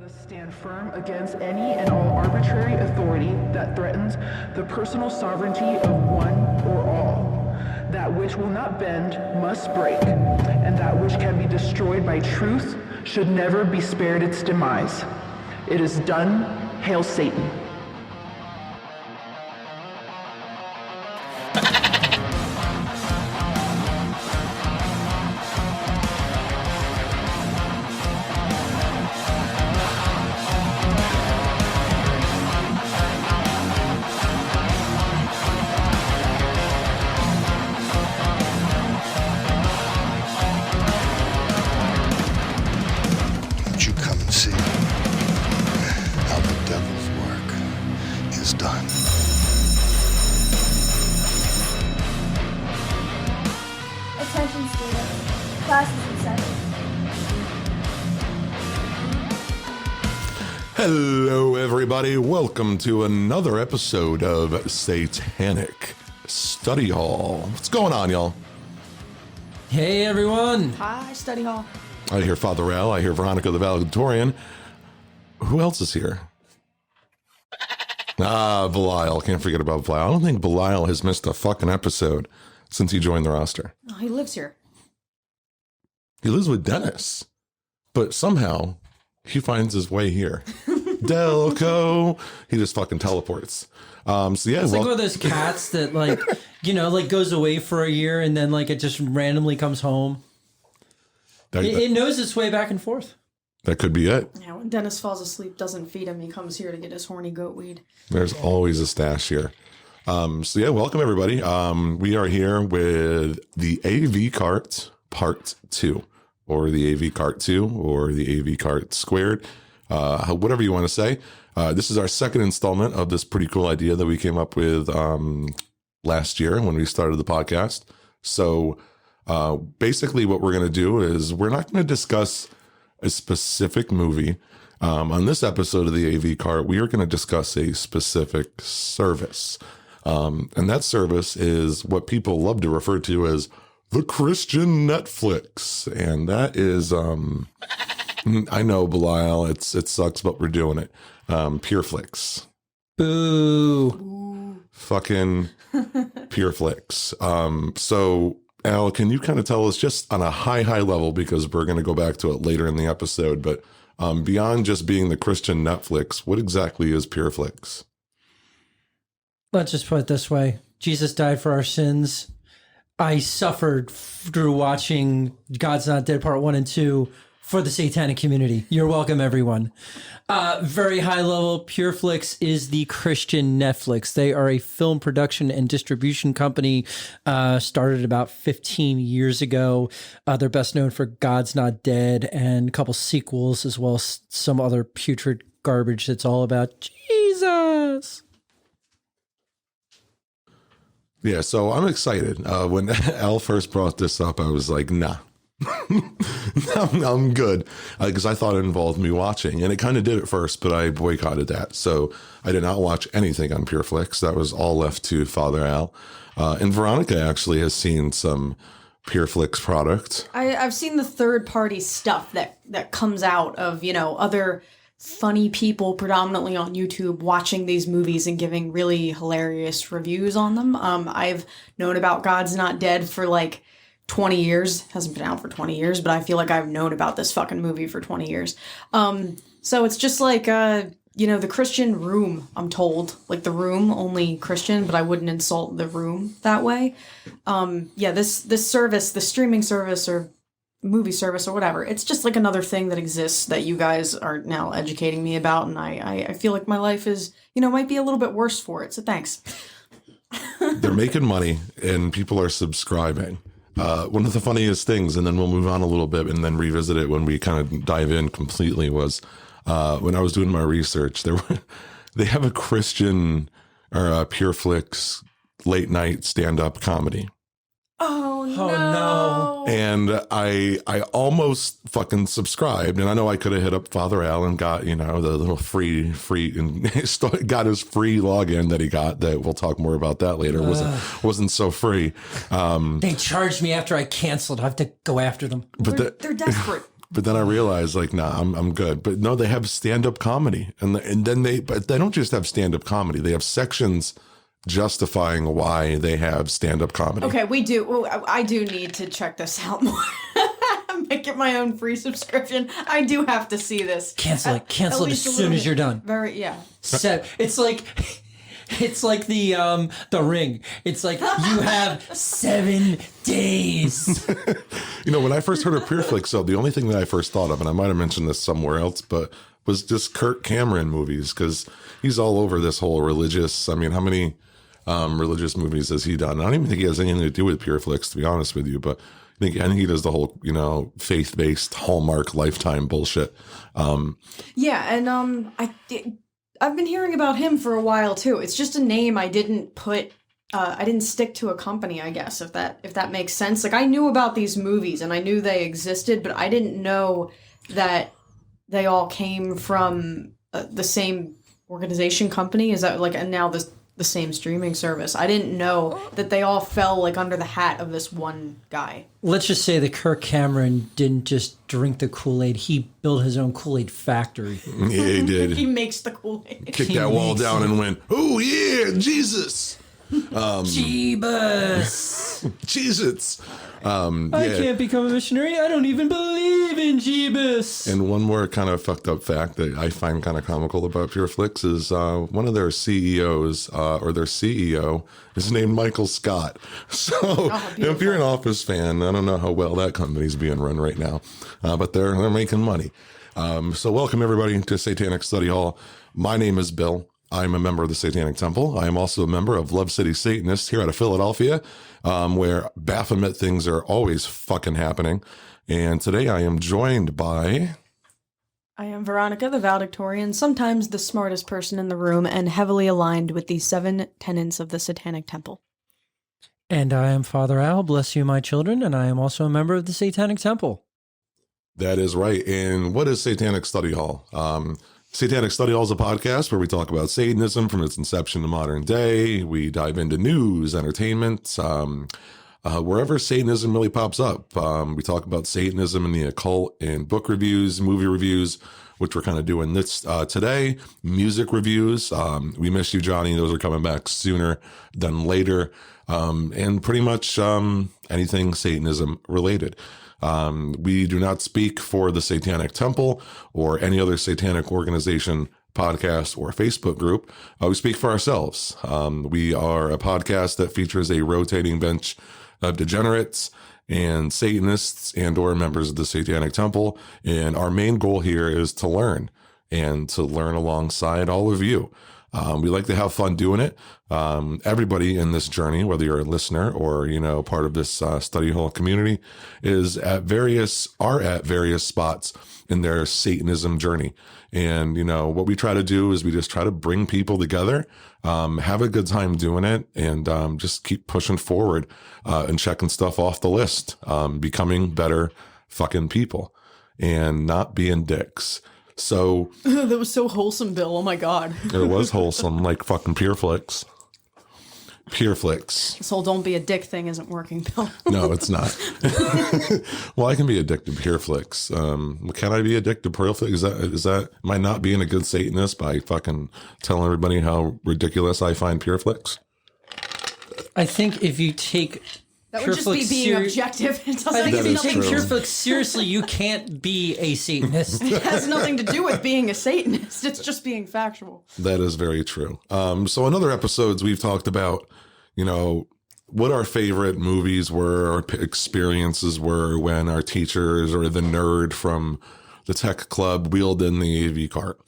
Let us stand firm against any and all arbitrary authority that threatens the personal sovereignty of one or all. That which will not bend must break, and that which can be destroyed by truth should never be spared its demise. It is done. Hail Satan. Hello, everybody. Welcome to another episode of Satanic Study Hall. What's going on, y'all? Hey, everyone. Hi, Study Hall. I hear Father Al. I hear Veronica the Valedictorian. Who else is here? Belial. Can't forget about Belial. I don't think Belial has missed a fucking episode since he joined the roster. Oh, he lives here. He lives with Dennis, but somehow he finds his way here. Delco. He just fucking teleports. So yeah, it's like one of those cats that goes away for a year and then it just randomly comes home. It knows its way back and forth. That could be it. Yeah, when Dennis falls asleep, doesn't feed him, he comes here to get his horny goat weed. There's always a stash here. So yeah, welcome everybody. We are here with the AV Cart Part 2, or the AV Cart 2, or the AV Cart Squared, whatever you want to say. This is our second installment of this pretty cool idea that we came up with last year when we started the podcast. So basically what we're going to do is we're not going to discuss a specific movie. On this episode of the AV Cart, we are going to discuss a specific service. And that service is what people love to refer to as the Christian Netflix. And that is, I know, Belial, it sucks, but we're doing it. PUREFLIX. Boo. Fucking PUREFLIX. So, Al, can you kind of tell us just on a high level, because we're going to go back to it later in the episode, but beyond just being the Christian Netflix, what exactly is PUREFLIX? Let's just put it this way. Jesus died for our sins. I suffered through watching God's Not Dead Part 1 and 2 for the satanic community. You're welcome, everyone. Very high level, PUREFLIX is the Christian Netflix. They are a film production and distribution company, started about 15 years ago. They're best known for God's Not Dead and a couple sequels, as well as some other putrid garbage that's all about Jesus. Yeah, so I'm excited. When Al first brought this up, I was like, nah. I'm good, because I thought it involved me watching, and it kind of did at first, but I boycotted that. So I did not watch anything on PUREFLIX. That was all left to Father Al. And Veronica actually has seen some PUREFLIX product. I've seen the third-party stuff that comes out of, other funny people predominantly on YouTube watching these movies and giving really hilarious reviews on them. I've known about God's Not Dead for 20 years. Hasn't been out for 20 years, but I feel like I've known about this fucking movie for 20 years. So it's just the Christian Room, I'm told. Like The Room, only Christian, but I wouldn't insult The Room that way. This service, the streaming service or movie service or whatever, it's just another thing that exists that you guys are now educating me about, and I feel like my life is, might be a little bit worse for it, so thanks. They're making money, and people are subscribing. One of the funniest things, and then we'll move on a little bit and then revisit it when we kind of dive in completely, was when I was doing my research, they have a Christian or a PUREFLIX late night stand-up comedy. Oh no. And I almost fucking subscribed, and I know I could have hit up Father Al and got, the little free and got his free login that he got, that we'll talk more about that later. Wasn't so free. They charged me after I canceled. I have to go after them. But they're desperate. But then I realized, like, nah, I'm good. But no, they have stand-up comedy, and then but they don't just have stand-up comedy. They have sections justifying why they have stand-up comedy. Okay, we do. Well, I do need to check this out more. Get my own free subscription. I do have to see this. Cancel it. Cancel it as soon as you're done. It's like the Ring. It's like you have 7 days. When I first heard of PureFlix, so the only thing that I first thought of, and I might have mentioned this somewhere else, but was just Kirk Cameron movies, because he's all over this whole religious. I mean, how many religious movies has he done? I don't even think he has anything to do with PureFlix, to be honest with you, but I think he does the whole, faith-based Hallmark Lifetime bullshit. I've been hearing about him for a while too. It's just a name I didn't put. I didn't stick to a company, I guess, if that makes sense. Like, I knew about these movies and I knew they existed, but I didn't know that they all came from the same organization company. Is that and now the same streaming service? I didn't know that they all fell under the hat of this one guy. Let's just say that Kirk Cameron didn't just drink the Kool-Aid. He built his own Kool-Aid factory. Yeah, he did. He makes the Kool-Aid. Kicked that wall down and went, oh yeah, Jesus. Jeebus. Jesus. I can't become a missionary. I don't even believe in Jeebus. And one more kind of fucked up fact that I find kind of comical about PureFlix is one of their CEOs or their CEO is named Michael Scott. So if you're an Office fan, I don't know how well that company's being run right now, but they're making money. So welcome everybody to Satanic Study Hall. My name is Bill. I'm a member of the Satanic Temple. I am also a member of Love City Satanists here out of Philadelphia, where Baphomet things are always fucking happening. And today I am joined by... I am Veronica, the valedictorian, sometimes the smartest person in the room, and heavily aligned with the 7 tenets of the Satanic Temple. And I am Father Al, bless you, my children, and I am also a member of the Satanic Temple. That is right. And what is Satanic Study Hall? Satanic Study Hall is a podcast where we talk about Satanism from its inception to modern day. We dive into news, entertainment, wherever Satanism really pops up. We talk about Satanism and the occult in book reviews, movie reviews, which we're kind of doing this today. Music reviews. We Miss You, Johnny. Those are coming back sooner than later. And pretty much anything Satanism related. We do not speak for the Satanic Temple or any other satanic organization, podcast, or Facebook group. We speak for ourselves. We are a podcast that features a rotating bench of degenerates and Satanists and or members of the Satanic Temple. And our main goal here is to learn and to learn alongside all of you. We like to have fun doing it. Everybody in this journey, whether you're a listener or, part of this study hall community, are at various spots in their Satanism journey. And, what we try to do is we just try to bring people together, have a good time doing it, and just keep pushing forward and checking stuff off the list, becoming better fucking people and not being dicks. So that was so wholesome, Bill. Oh my God. It was wholesome, like fucking PureFlix. PureFlix. This whole don't be a dick thing isn't working, Bill. No, it's not. Well, I can be addicted to PureFlix. Can I be addicted to PureFlix? Is that am I not being a good Satanist by fucking telling everybody how ridiculous I find PureFlix? I think if you take that would just be being objective. It doesn't I think if you take true. PureFlix seriously, you can't be a Satanist. It has nothing to do with being a Satanist. It's just being factual. That is very true. So in other episodes, we've talked about, what our favorite movies were, or experiences were when our teachers or the nerd from the tech club wheeled in the AV cart.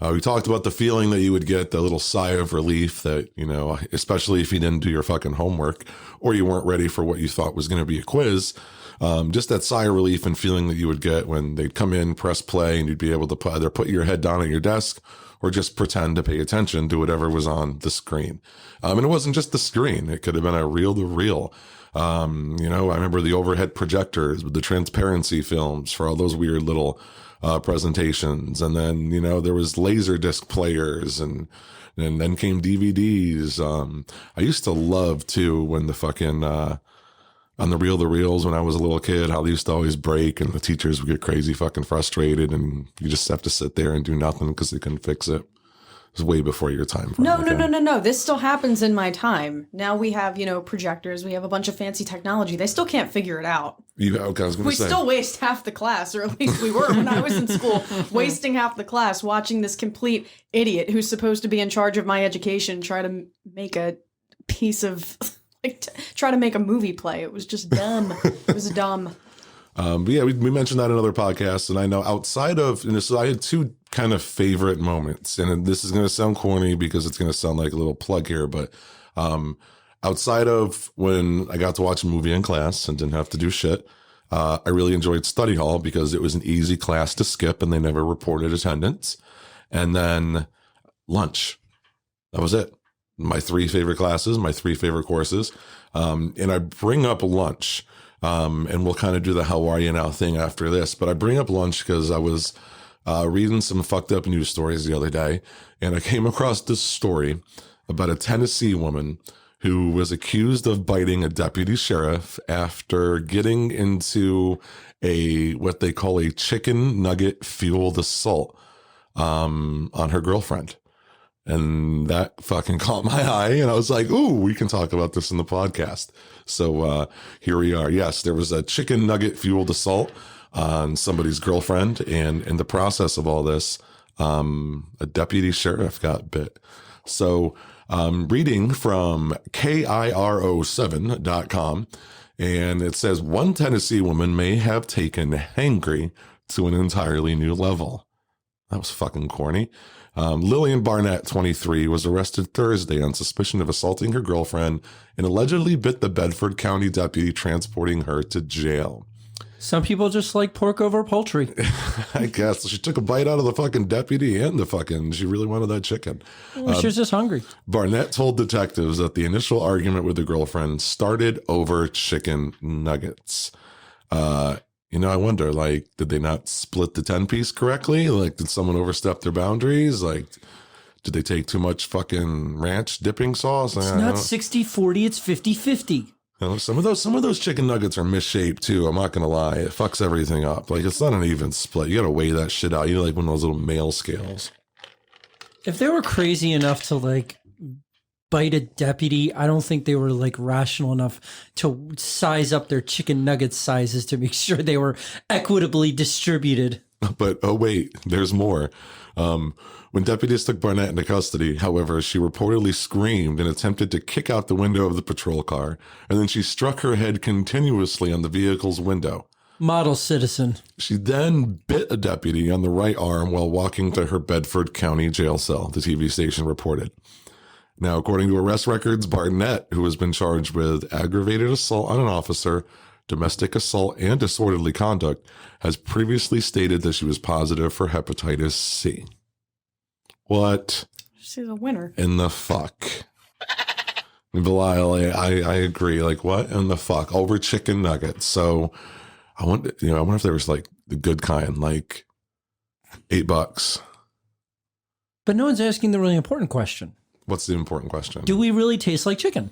We talked about the feeling that you would get, the little sigh of relief that, especially if you didn't do your fucking homework or you weren't ready for what you thought was going to be a quiz. Just that sigh of relief and feeling that you would get when they'd come in, press play, and you'd be able to either put your head down at your desk or just pretend to pay attention to whatever was on the screen. And it wasn't just the screen. It could have been a reel-to-reel. I remember the overhead projectors with the transparency films for all those weird little presentations. And then, there was Laserdisc players and then came DVDs. I used to love too when the fucking, on the reels when I was a little kid, how they used to always break and the teachers would get crazy fucking frustrated and you just have to sit there and do nothing because they couldn't fix it. It was way before your time. No. This still happens in my time. Now we have, projectors. We have a bunch of fancy technology. They still can't figure it out. Okay, I was gonna we say. Still waste half the class, or at least we were when I was in school, wasting half the class watching this complete idiot who's supposed to be in charge of my education try to make a piece of... try to make a movie play. It was just dumb. It was dumb. But yeah, we mentioned that in other podcasts, and I know outside of, so I had two kind of favorite moments, and this is going to sound corny because it's going to sound like a little plug here, but outside of when I got to watch a movie in class and didn't have to do shit, I really enjoyed study hall because it was an easy class to skip and they never reported attendance. And then lunch. That was it. My three favorite classes, my three favorite courses. And I bring up lunch, and we'll kind of do the how are you now thing after this. But I bring up lunch because I was reading some fucked up news stories the other day, and I came across this story about a Tennessee woman who was accused of biting a deputy sheriff after getting into what they call a chicken nugget fueled assault on her girlfriend. And that fucking caught my eye. And I was like, ooh, we can talk about this in the podcast. So here we are. Yes, there was a chicken nugget fueled assault on somebody's girlfriend. And in the process of all this, a deputy sheriff got bit. So reading from KIRO7.com, and it says one Tennessee woman may have taken hangry to an entirely new level. That was fucking corny. Lillian Barnett, 23, was arrested Thursday on suspicion of assaulting her girlfriend and allegedly bit the Bedford County deputy transporting her to jail. Some people just like pork over poultry. I guess. She took a bite out of the fucking deputy and she really wanted that chicken. She was just hungry. Barnett told detectives that the initial argument with the girlfriend started over chicken nuggets. I wonder, did they not split the 10-piece correctly? Did someone overstep their boundaries? Did they take too much fucking ranch dipping sauce? It's not 60-40, it's 50-50. Some of those chicken nuggets are misshaped too. I'm not going to lie. It fucks everything up. It's not an even split. You got to weigh that shit out. You need one of those little mail scales. If they were crazy enough to bite a deputy, I don't think they were rational enough to size up their chicken nugget sizes to make sure they were equitably distributed. But oh wait, there's more. When deputies took Barnett into custody, however, she reportedly screamed and attempted to kick out the window of the patrol car, and then she struck her head continuously on the vehicle's window. Model citizen. She then bit a deputy on the right arm while walking to her Bedford County jail cell, the TV station reported. Now, according to arrest records, Barnett, who has been charged with aggravated assault on an officer, domestic assault, and disorderly conduct, has previously stated that she was positive for hepatitis C. What? She's a winner. In the fuck? Belial, I agree. What in the fuck? Over chicken nuggets. So I wonder if there was the good kind, $8. But no one's asking the really important question. What's the important question? Do we really taste like chicken?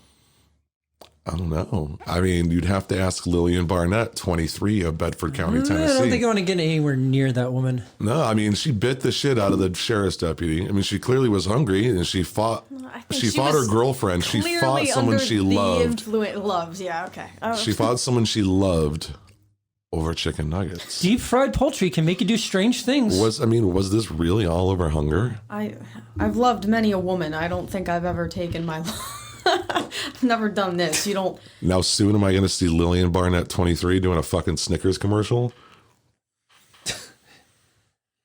I don't know. I mean, you'd have to ask Lillian Barnett, 23, of Bedford County, Tennessee. I don't think I want to get anywhere near that woman. No, I mean, she bit the shit out of the sheriff's deputy. I mean, she clearly was hungry, and she fought. She fought her girlfriend. She fought someone she loved. Yeah, okay. She fought someone she loved over chicken nuggets. Deep fried poultry can make you do strange things. Was this really all over hunger? I've loved many a woman. I don't think I've ever taken my I've never done this. You don't. Now soon am I going to see Lillian Barnett, 23, doing a fucking Snickers commercial?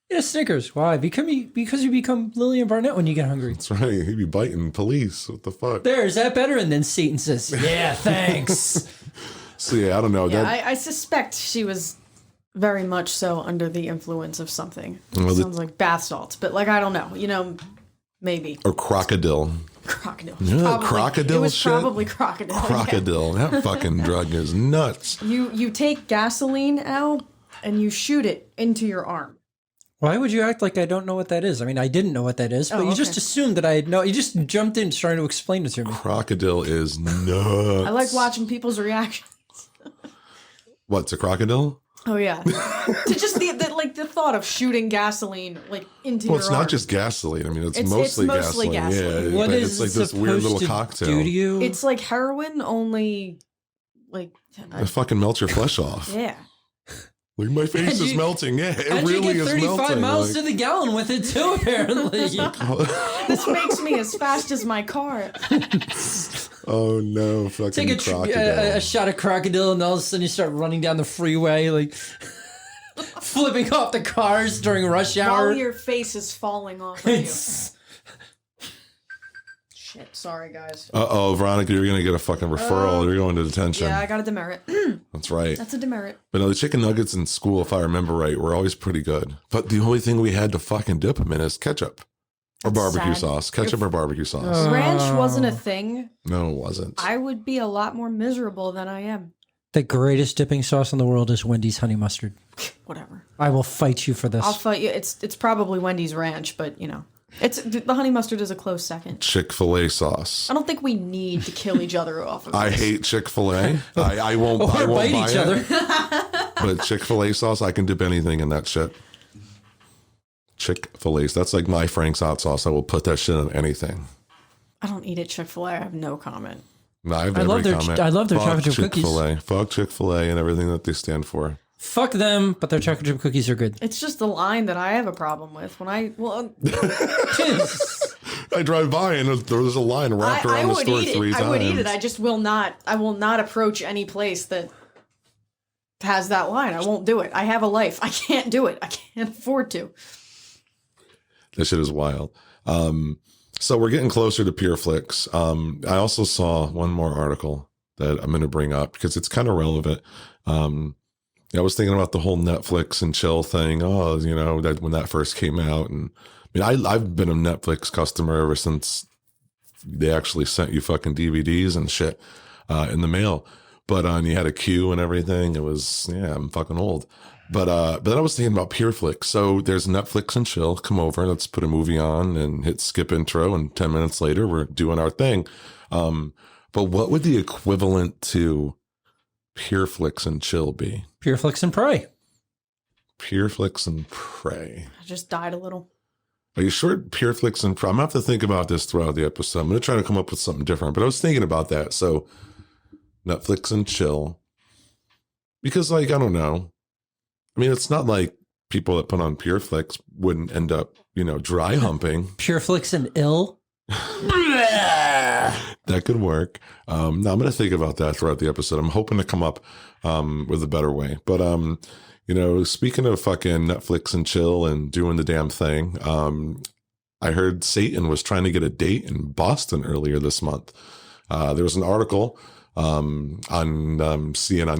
Yeah, Snickers. Why? Because you become Lillian Barnett when you get hungry. That's right. He'd be biting police. What the fuck? There, is that better? And then Satan says, yeah, thanks. So yeah, I don't know. Yeah, I suspect she was very much so under the influence of something. Well, sounds like bath salts, but I don't know. Maybe. Or crocodile. Crocodile. Crocodile. It was shit? Probably crocodile. Crocodile. Yeah. That fucking drug is nuts. You take gasoline, Al, and you shoot it into your arm. Why would you act like I don't know what that is? I mean, I didn't know what that is, but you just assumed that I know. You just jumped in trying to explain it to me. Crocodile is nuts. I like watching people's reactions. What, to crocodile? Oh yeah, to just the thought of shooting gasoline like into Well, your it's not arm. just gasoline. I mean, it's It's mostly mostly gasoline. Yeah, What but is it's like it this weird little supposed to cocktail. do to you? It's like heroin, only like It fucking melts your flesh off. yeah. Like, my face And is you- melting. Yeah, it and really you get is 35 melting. miles to Like, the gallon with it too, apparently. This makes me as fast as my car. oh no, fucking Take crocodile. a shot of crocodile, and all of a sudden you start running down the freeway, like flipping off the cars during rush hour. While your face is falling off of you. It's- Shit, sorry guys. Uh-oh, Veronica, you're going to get a fucking referral. You're going to detention. Yeah, I got a demerit. That's right. That's a demerit. But no, the chicken nuggets in school, if I remember right, were always pretty good. But the only thing we had to fucking dip them in is ketchup. Or That's barbecue sad. sauce. Ketchup or barbecue sauce. Ranch wasn't a thing. No, it wasn't. I would be a lot more miserable than I am. The greatest dipping sauce in the world is Wendy's honey mustard. Whatever. I will fight you for this. I'll fight you. It's probably Wendy's ranch, but you know, it's the honey mustard is a close second. Chick-fil-A sauce. I don't think we need to kill each other off of I this. hate Chick-fil-A. I won't, or I won't bite buy each it. other. But Chick-fil-A sauce, I can dip anything in that shit. Chick-fil-A. That's like my Frank's hot sauce. I will put that shit on anything. I don't eat at Chick-fil-A. I have no comment. No, I have I love every their- comment. I love their Fuck chocolate chip cookies. Chick-fil-A. Fuck Chick-fil-A and everything that they stand for. Fuck them, but their chocolate chip cookies are good. It's just the line that I have a problem with. When I I drive by and there's a line wrapped I around the would store eat it. 3 times. I would eat it. I just will not. I will not approach any place that has that line. I won't do it. I have a life. I can't do it. I can't afford to. That shit is wild. So we're getting closer to PureFlix. I also saw one more article that I'm going to bring up because it's kind of relevant. I was thinking about the whole Netflix and chill thing. Oh, you know, that when that first came out, and I mean, I've been a Netflix customer ever since they actually sent you fucking DVDs and shit in the mail. But you had a queue and everything. It was, yeah, I'm fucking old. But then I was thinking about PureFlix. So there's Netflix and chill. Come over, let's put a movie on and hit skip intro. And 10 minutes later, we're doing our thing. But what would the equivalent to PureFlix and chill be? PureFlix and Pray. PureFlix and Pray. I just died a little. Are you sure PureFlix and Pray? I'm going to have to think about this throughout the episode. I'm going to try to come up with something different. But I was thinking about that. So Netflix and chill. Because, like, I don't know. I mean, it's not like people that put on PureFlix wouldn't end up, you know, dry humping. PureFlix and ill. That could work. No, I'm going to think about that throughout the episode. I'm hoping to come up with a better way. But, you know, speaking of fucking Netflix and chill and doing the damn thing, I heard Satan was trying to get a date in Boston earlier this month. There was an article on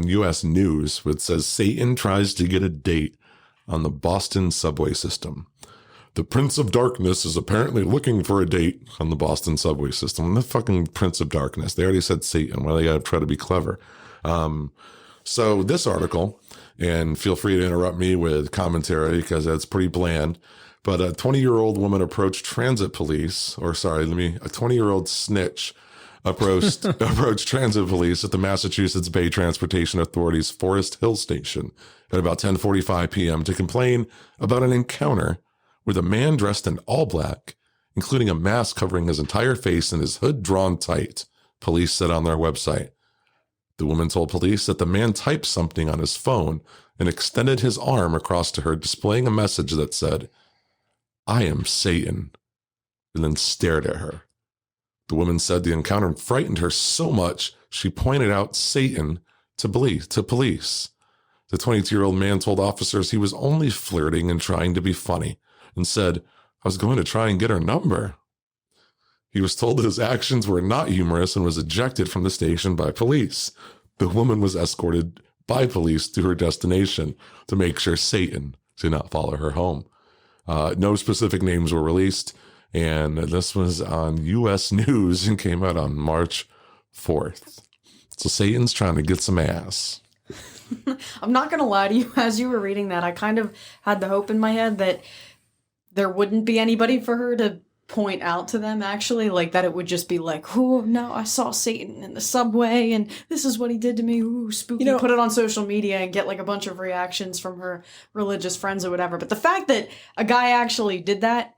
U.S. News which says Satan tries to get a date on the Boston subway system. The Prince of Darkness is apparently looking for a date on the Boston subway system. The fucking Prince of Darkness. They already said Satan. Well, they got to try to be clever. So this article, and feel free to interrupt me with commentary because that's pretty bland. But a 20-year-old woman approached transit police, a 20-year-old snitch approached transit police at the Massachusetts Bay Transportation Authority's Forest Hill Station at about 10:45 p.m. to complain about an encounter with a man dressed in all black, including a mask covering his entire face and his hood drawn tight, police said on their website. The woman told police that the man typed something on his phone and extended his arm across to her, displaying a message that said, "I am Satan," and then stared at her. The woman said the encounter frightened her so much, she pointed out Satan to police. The 22-year-old man told officers he was only flirting and trying to be funny, and said, "I was going to try and get her number." He was told that his actions were not humorous and was ejected from the station by police. The woman was escorted by police to her destination to make sure Satan did not follow her home. No specific names were released, and this was on U.S. News and came out on March 4th. So Satan's trying to get some ass. I'm not going to lie to you. As you were reading that, I kind of had the hope in my head that there wouldn't be anybody for her to point out to them, actually, like that it would just be like, oh no, I saw Satan in the subway and this is what he did to me, ooh, spooky. Put it on social media and get like a bunch of reactions from her religious friends or whatever. But the fact that a guy actually did that,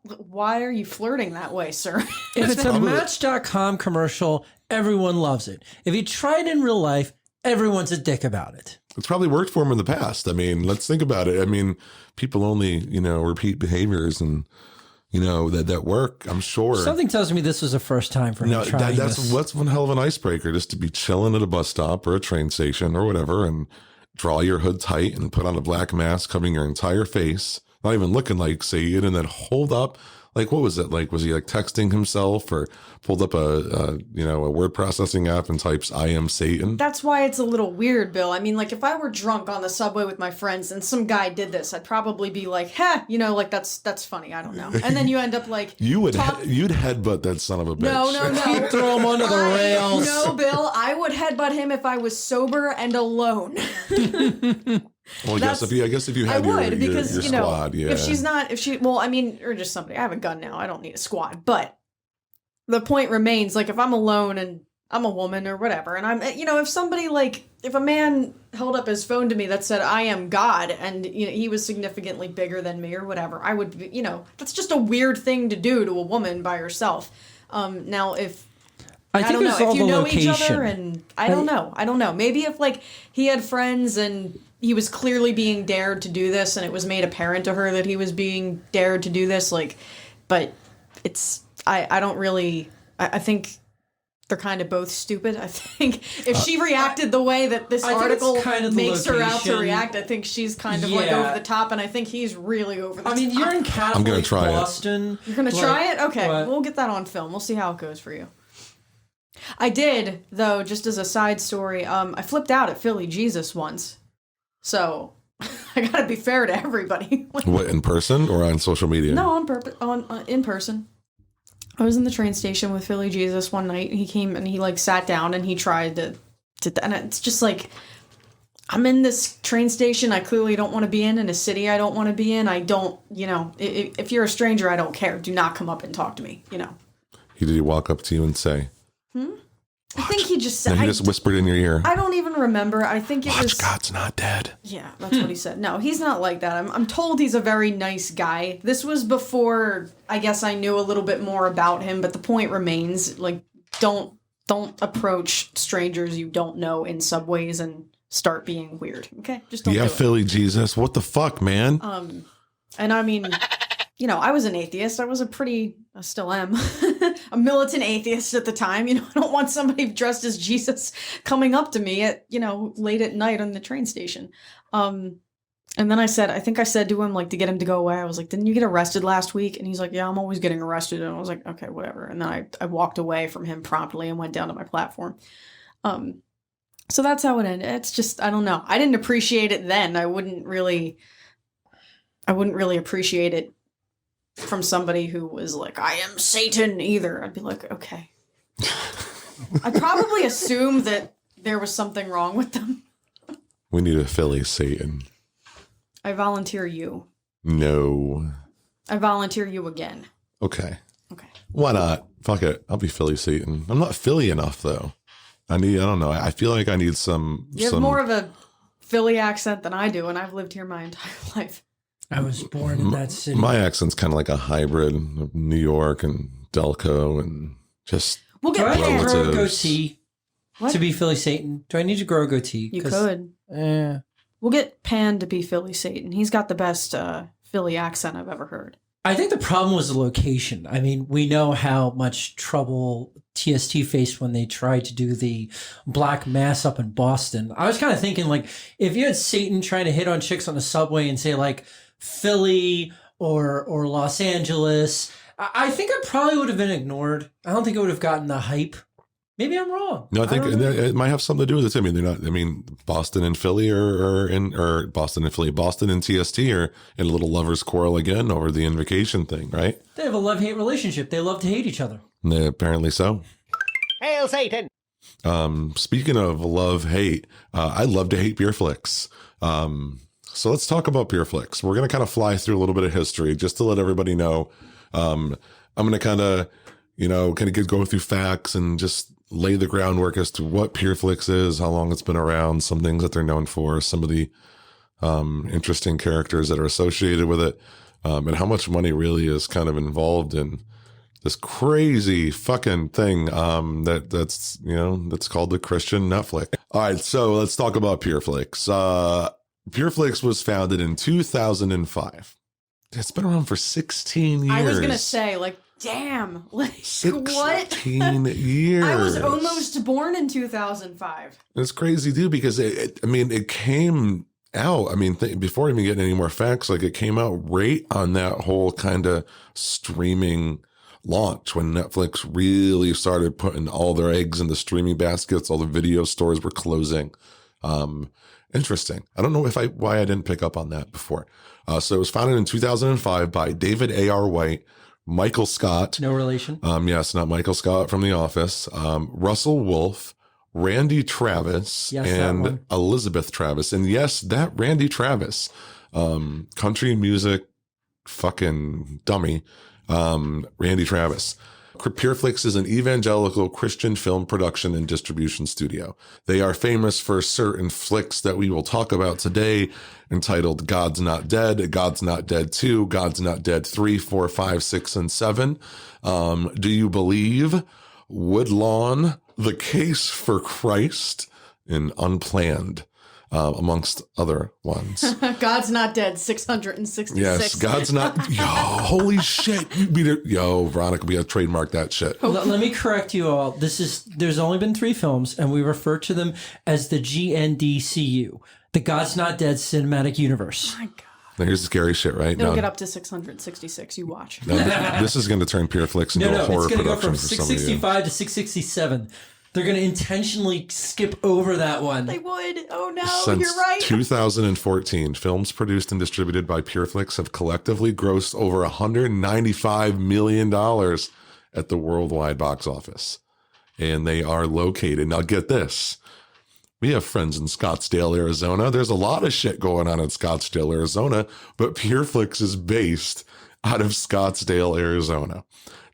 why are you flirting that way, sir? If it's a Match.com commercial, everyone loves it. If you try it in real life, everyone's a dick about it. It's probably worked for him in the past. I mean, let's think about it. I mean, people only, repeat behaviors and, that work, I'm sure. Something tells me this was the first time for him trying this. That's one hell of an icebreaker, just to be chilling at a bus stop or a train station or whatever and draw your hood tight and put on a black mask covering your entire face, not even looking like Satan, and then hold up. Like, what was it? Like, was he like texting himself or pulled up a word processing app and types, "I am Satan"? That's why it's a little weird, Bill. I mean, like if I were drunk on the subway with my friends and some guy did this, I'd probably be like, like that's funny. I don't know. And then you end up like you'd headbutt that son of a bitch. No. Throw him under the rails. No, Bill. I would headbutt him if I was sober and alone. Well, I guess if you had your squad, yeah. Or just somebody. I have a gun now. I don't need a squad. But the point remains, like, if I'm alone and I'm a woman or whatever, and I'm, if somebody, like, if a man held up his phone to me that said, "I am God," and, he was significantly bigger than me or whatever, I would, that's just a weird thing to do to a woman by herself. Now, if... I don't know if you know each other, and I don't know. Maybe if like he had friends and he was clearly being dared to do this, and it was made apparent to her that he was being dared to do this. Like, but it's I don't really. I think they're kind of both stupid. I think if she reacted the way that this article makes her out to react, I think she's kind of like over the top, and I think he's really over the top. I mean, you're in Catholic I'm gonna try Boston. It. You're gonna try it? Okay, we'll get that on film. We'll see how it goes for you. I did, though, just as a side story, I flipped out at Philly Jesus once. So, I gotta be fair to everybody. What, in person or on social media? No, in person. I was in the train station with Philly Jesus one night, and he came and he, like, sat down and he tried to and it's just like, I'm in this train station I clearly don't want to be in a city I don't want to be in. I don't, if you're a stranger, I don't care. Do not come up and talk to me, Did he walk up to you and say... I think he just said... No, he just whispered in your ear. I don't even remember. I think it was... God's not dead. Yeah, that's what he said. No, he's not like that. I'm told he's a very nice guy. This was before, I guess, I knew a little bit more about him, but the point remains, like, don't approach strangers you don't know in subways and start being weird, okay? Just don't do it. Philly Jesus. What the fuck, man? And I mean... I was an atheist. I still am, a militant atheist at the time. I don't want somebody dressed as Jesus coming up to me at, late at night on the train station. And then I think I said to him, like, to get him to go away, I was like, "Didn't you get arrested last week?" And he's like, "Yeah, I'm always getting arrested." And I was like, "Okay, whatever." And then I walked away from him promptly and went down to my platform. So that's how it ended. It's just, I don't know. I didn't appreciate it then. I wouldn't really appreciate it from somebody who was like, "I am Satan," either. I'd be like, okay. I'd probably assume that there was something wrong with them. We need a Philly Satan. I volunteer you. No. I volunteer you again. Okay. Okay. Why not? Fuck it. I'll be Philly Satan. I'm not Philly enough, though. I don't know. I feel like I need some... You have more of a Philly accent than I do, and I've lived here my entire life. I was born in that city. My accent's kind of like a hybrid of New York and Delco and just we'll get relatives. Grow a goatee to be Philly Satan. Do I need to grow a goatee? You could. Yeah. We'll get Pan to be Philly Satan. He's got the best Philly accent I've ever heard. I think the problem was the location. I mean, we know how much trouble TST faced when they tried to do the Black Mass up in Boston. I was kind of thinking, like, if you had Satan trying to hit on chicks on the subway and say, like, Philly or Los Angeles, I think it probably would have been ignored. I don't think it would have gotten the hype. Maybe I'm wrong. No, I think it might have something to do with it. I mean, they're not. I mean, Boston and Philly or Boston and Philly, Boston and TST are in a little lovers' quarrel again over the invocation thing, right? They have a love-hate relationship. They love to hate each other. Apparently so. Hail Satan! Speaking of love-hate, I love to hate PUREFLIX. So let's talk about PUREFLIX. We're going to kind of fly through a little bit of history just to let everybody know I'm going to kind of go through facts and just lay the groundwork as to what PureFlix is, how long it's been around, some things that they're known for, some of the interesting characters that are associated with it, and how much money really is kind of involved in this crazy fucking thing that's called the Christian Netflix. All right, so let's talk about PureFlix. PureFlix was founded in 2005. It's been around for 16 years. I was gonna say, like, damn, like 16 years. I was almost born in 2005. It's crazy, dude, because it came out. I mean, before even getting any more facts, like it came out right on that whole kind of streaming launch when Netflix really started putting all their eggs in the streaming baskets. All the video stores were closing. Interesting. I don't know why I didn't pick up on that before. So it was founded in 2005 by David A.R. White, Michael Scott. No relation. Yes, not Michael Scott from The Office. Russell Wolf, Randy Travis, Yes, and Elizabeth Travis. And yes, that Randy Travis, country music fucking dummy, Randy Travis. PureFlix is an evangelical Christian film production and distribution studio. They are famous for certain flicks that we will talk about today, entitled God's Not Dead, God's Not Dead 2, God's Not Dead 3, 4, 5, 6, and 7. Do You Believe? Woodlawn, The Case for Christ, and Unplanned, amongst other ones. God's Not Dead 666. Yes, God's Not. Yo, holy shit! Veronica, we gotta trademark that shit. Let me correct you all. There's only been 3 films, and we refer to them as the GNDCU, the God's Not Dead Cinematic Universe. Oh my God. Now here's the scary shit, right? It'll Now, get up to 666. You watch. this is going to turn PureFlix into a horror it's going to go production from for some of you. 665 to 667. They're going to intentionally skip over that one. They would. Oh no, Since you're right. 2014, films produced and distributed by PureFlix have collectively grossed over $195 million at the worldwide box office. And they are located, now get this, we have friends in Scottsdale, Arizona. There's a lot of shit going on in Scottsdale, Arizona, but PureFlix is based out of Scottsdale, Arizona.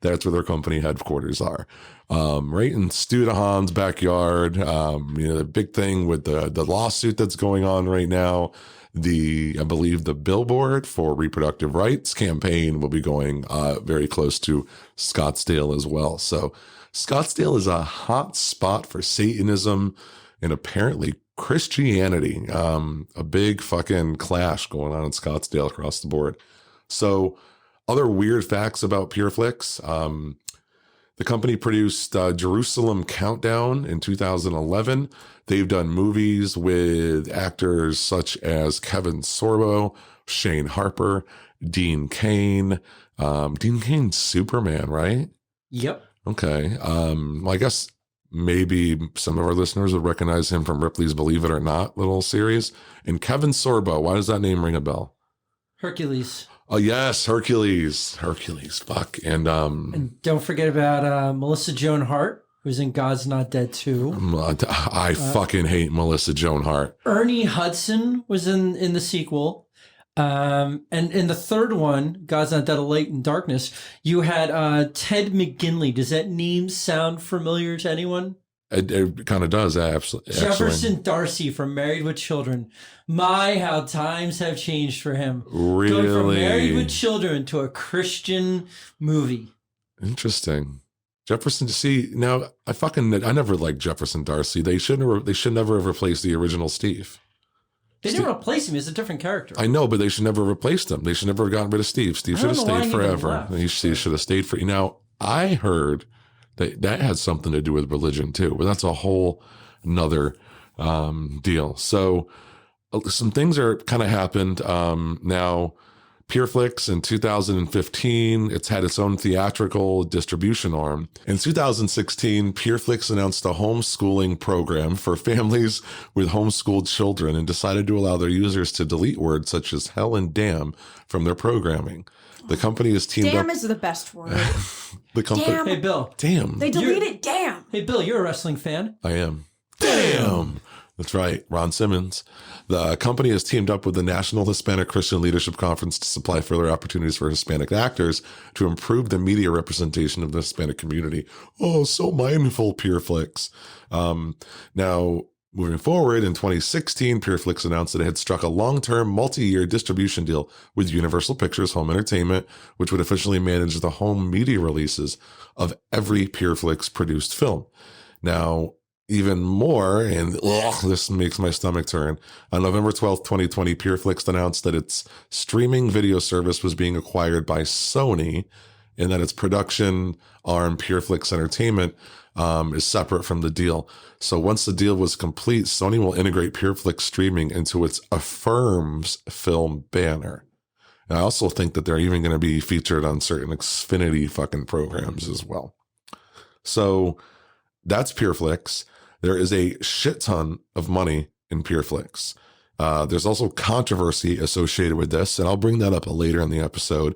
That's where their company headquarters are. Right in Stu DeHaan's backyard. The big thing with the lawsuit that's going on right now, I believe the Billboard for Reproductive Rights campaign will be going very close to Scottsdale as well. So Scottsdale is a hot spot for Satanism and apparently Christianity. A big fucking clash going on in Scottsdale across the board. So other weird facts about PureFlix. The company produced Jerusalem Countdown in 2011. They've done movies with actors such as Kevin Sorbo, Shane Harper, Dean Cain. Dean Cain's Superman, right? Yep. Okay. Well, I guess maybe some of our listeners would recognize him from Ripley's Believe It or Not little series. And Kevin Sorbo, why does that name ring a bell? Hercules. Oh, yes, Hercules. Fuck. And don't forget about Melissa Joan Hart, who's in God's Not Dead 2. I fucking hate Melissa Joan Hart. Ernie Hudson was in the sequel. And in the third one, God's Not Dead, A Light in Darkness, you had Ted McGinley. Does that name sound familiar to anyone? It kind of does, absolutely. Jefferson Darcy from Married with Children. My, how times have changed for him. Really? Going from Married with Children to a Christian movie. Interesting. Jefferson, see, now, I never liked Jefferson Darcy. They should never have replaced the original Steve. They didn't replace him. He's a different character. I know, but they should never have replaced him. They should never have gotten rid of Steve. Steve should have stayed forever. He should have stayed for, now, I heard that had something to do with religion too, but that's a whole nother deal. So some things are kind of happened. Now PureFlix in 2015, it's had its own theatrical distribution arm. In 2016, PureFlix announced a homeschooling program for families with homeschooled children and decided to allow their users to delete words such as hell and damn from their programming. The company has teamed up. Damn is the best word. The company. Damn. Hey, Bill. Damn. They deleted damn. Hey, Bill, you're a wrestling fan. I am. Damn. That's right, Ron Simmons. The company has teamed up with the National Hispanic Christian Leadership Conference to supply further opportunities for Hispanic actors to improve the media representation of the Hispanic community. Oh, so mindful, PureFlix. Now, moving forward, in 2016, PureFlix announced that it had struck a long-term, multi-year distribution deal with Universal Pictures Home Entertainment, which would officially manage the home media releases of every PureFlix-produced film. Now, even more, and this makes my stomach turn, on November 12th, 2020, PureFlix announced that its streaming video service was being acquired by Sony and that its production arm, PureFlix Entertainment, is separate from the deal. So once the deal was complete, Sony will integrate PureFlix streaming into its Affirms film banner. And I also think that they're even going to be featured on certain Xfinity fucking programs as well. So that's PureFlix. There is a shit ton of money in PureFlix. There's also controversy associated with this, and I'll bring that up later in the episode.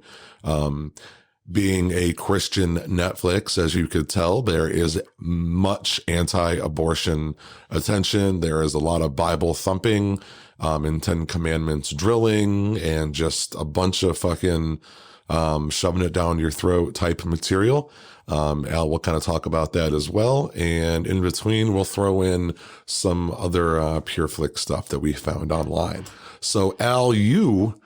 Being a Christian Netflix, as you could tell, there is much anti-abortion attention. There is a lot of Bible thumping, and 10 Commandments drilling, and just a bunch of fucking shoving it down your throat type material. Al will kind of talk about that as well. And in between, we'll throw in some other PureFlix stuff that we found online. So Al, you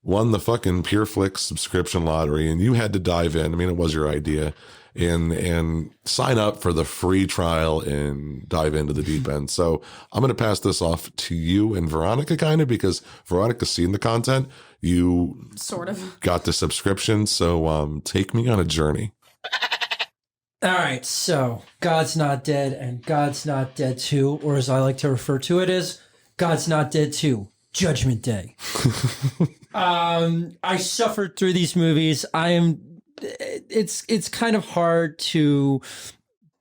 won the fucking PureFlix subscription lottery and you had to dive in. I mean, it was your idea and sign up for the free trial and dive into the deep end. So I'm going to pass this off to you and Veronica kind of, because Veronica's seen the content. You Sort of. got the subscription. So take me on a journey. All right, so God's Not Dead and God's Not Dead 2, or as I like to refer to it as God's Not Dead 2, Judgment Day. I suffered through these movies. It's kind of hard to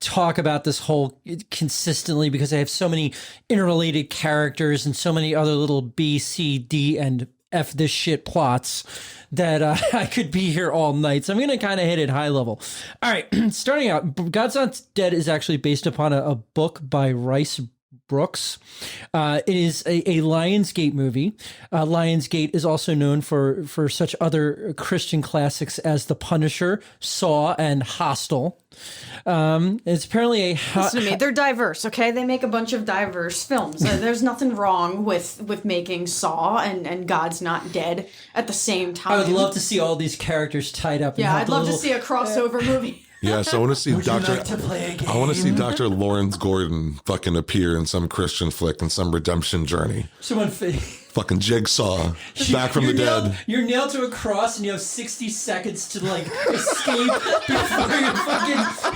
talk about this whole consistently because I have so many interrelated characters and so many other little B, C, D, and F this shit plots that I could be here all night. So I'm going to kind of hit it high level. All right. Starting out, God's Not Dead is actually based upon a book by Rice Brooks. It is a Lionsgate movie. Lionsgate is also known for such other Christian classics as The Punisher, Saw, and Hostel. It's apparently Listen to me, they're diverse, okay? They make a bunch of diverse films. There's nothing wrong with making Saw and God's Not Dead at the same time. I would love to see all these characters tied up. Yeah, I'd love to see a crossover movie. Yeah, so I want to see Would you like to play a game? I want to see Dr. Lawrence Gordon fucking appear in some Christian flick and some redemption journey. Fucking Jigsaw, back from the dead. You're nailed to a cross and you have 60 seconds to like escape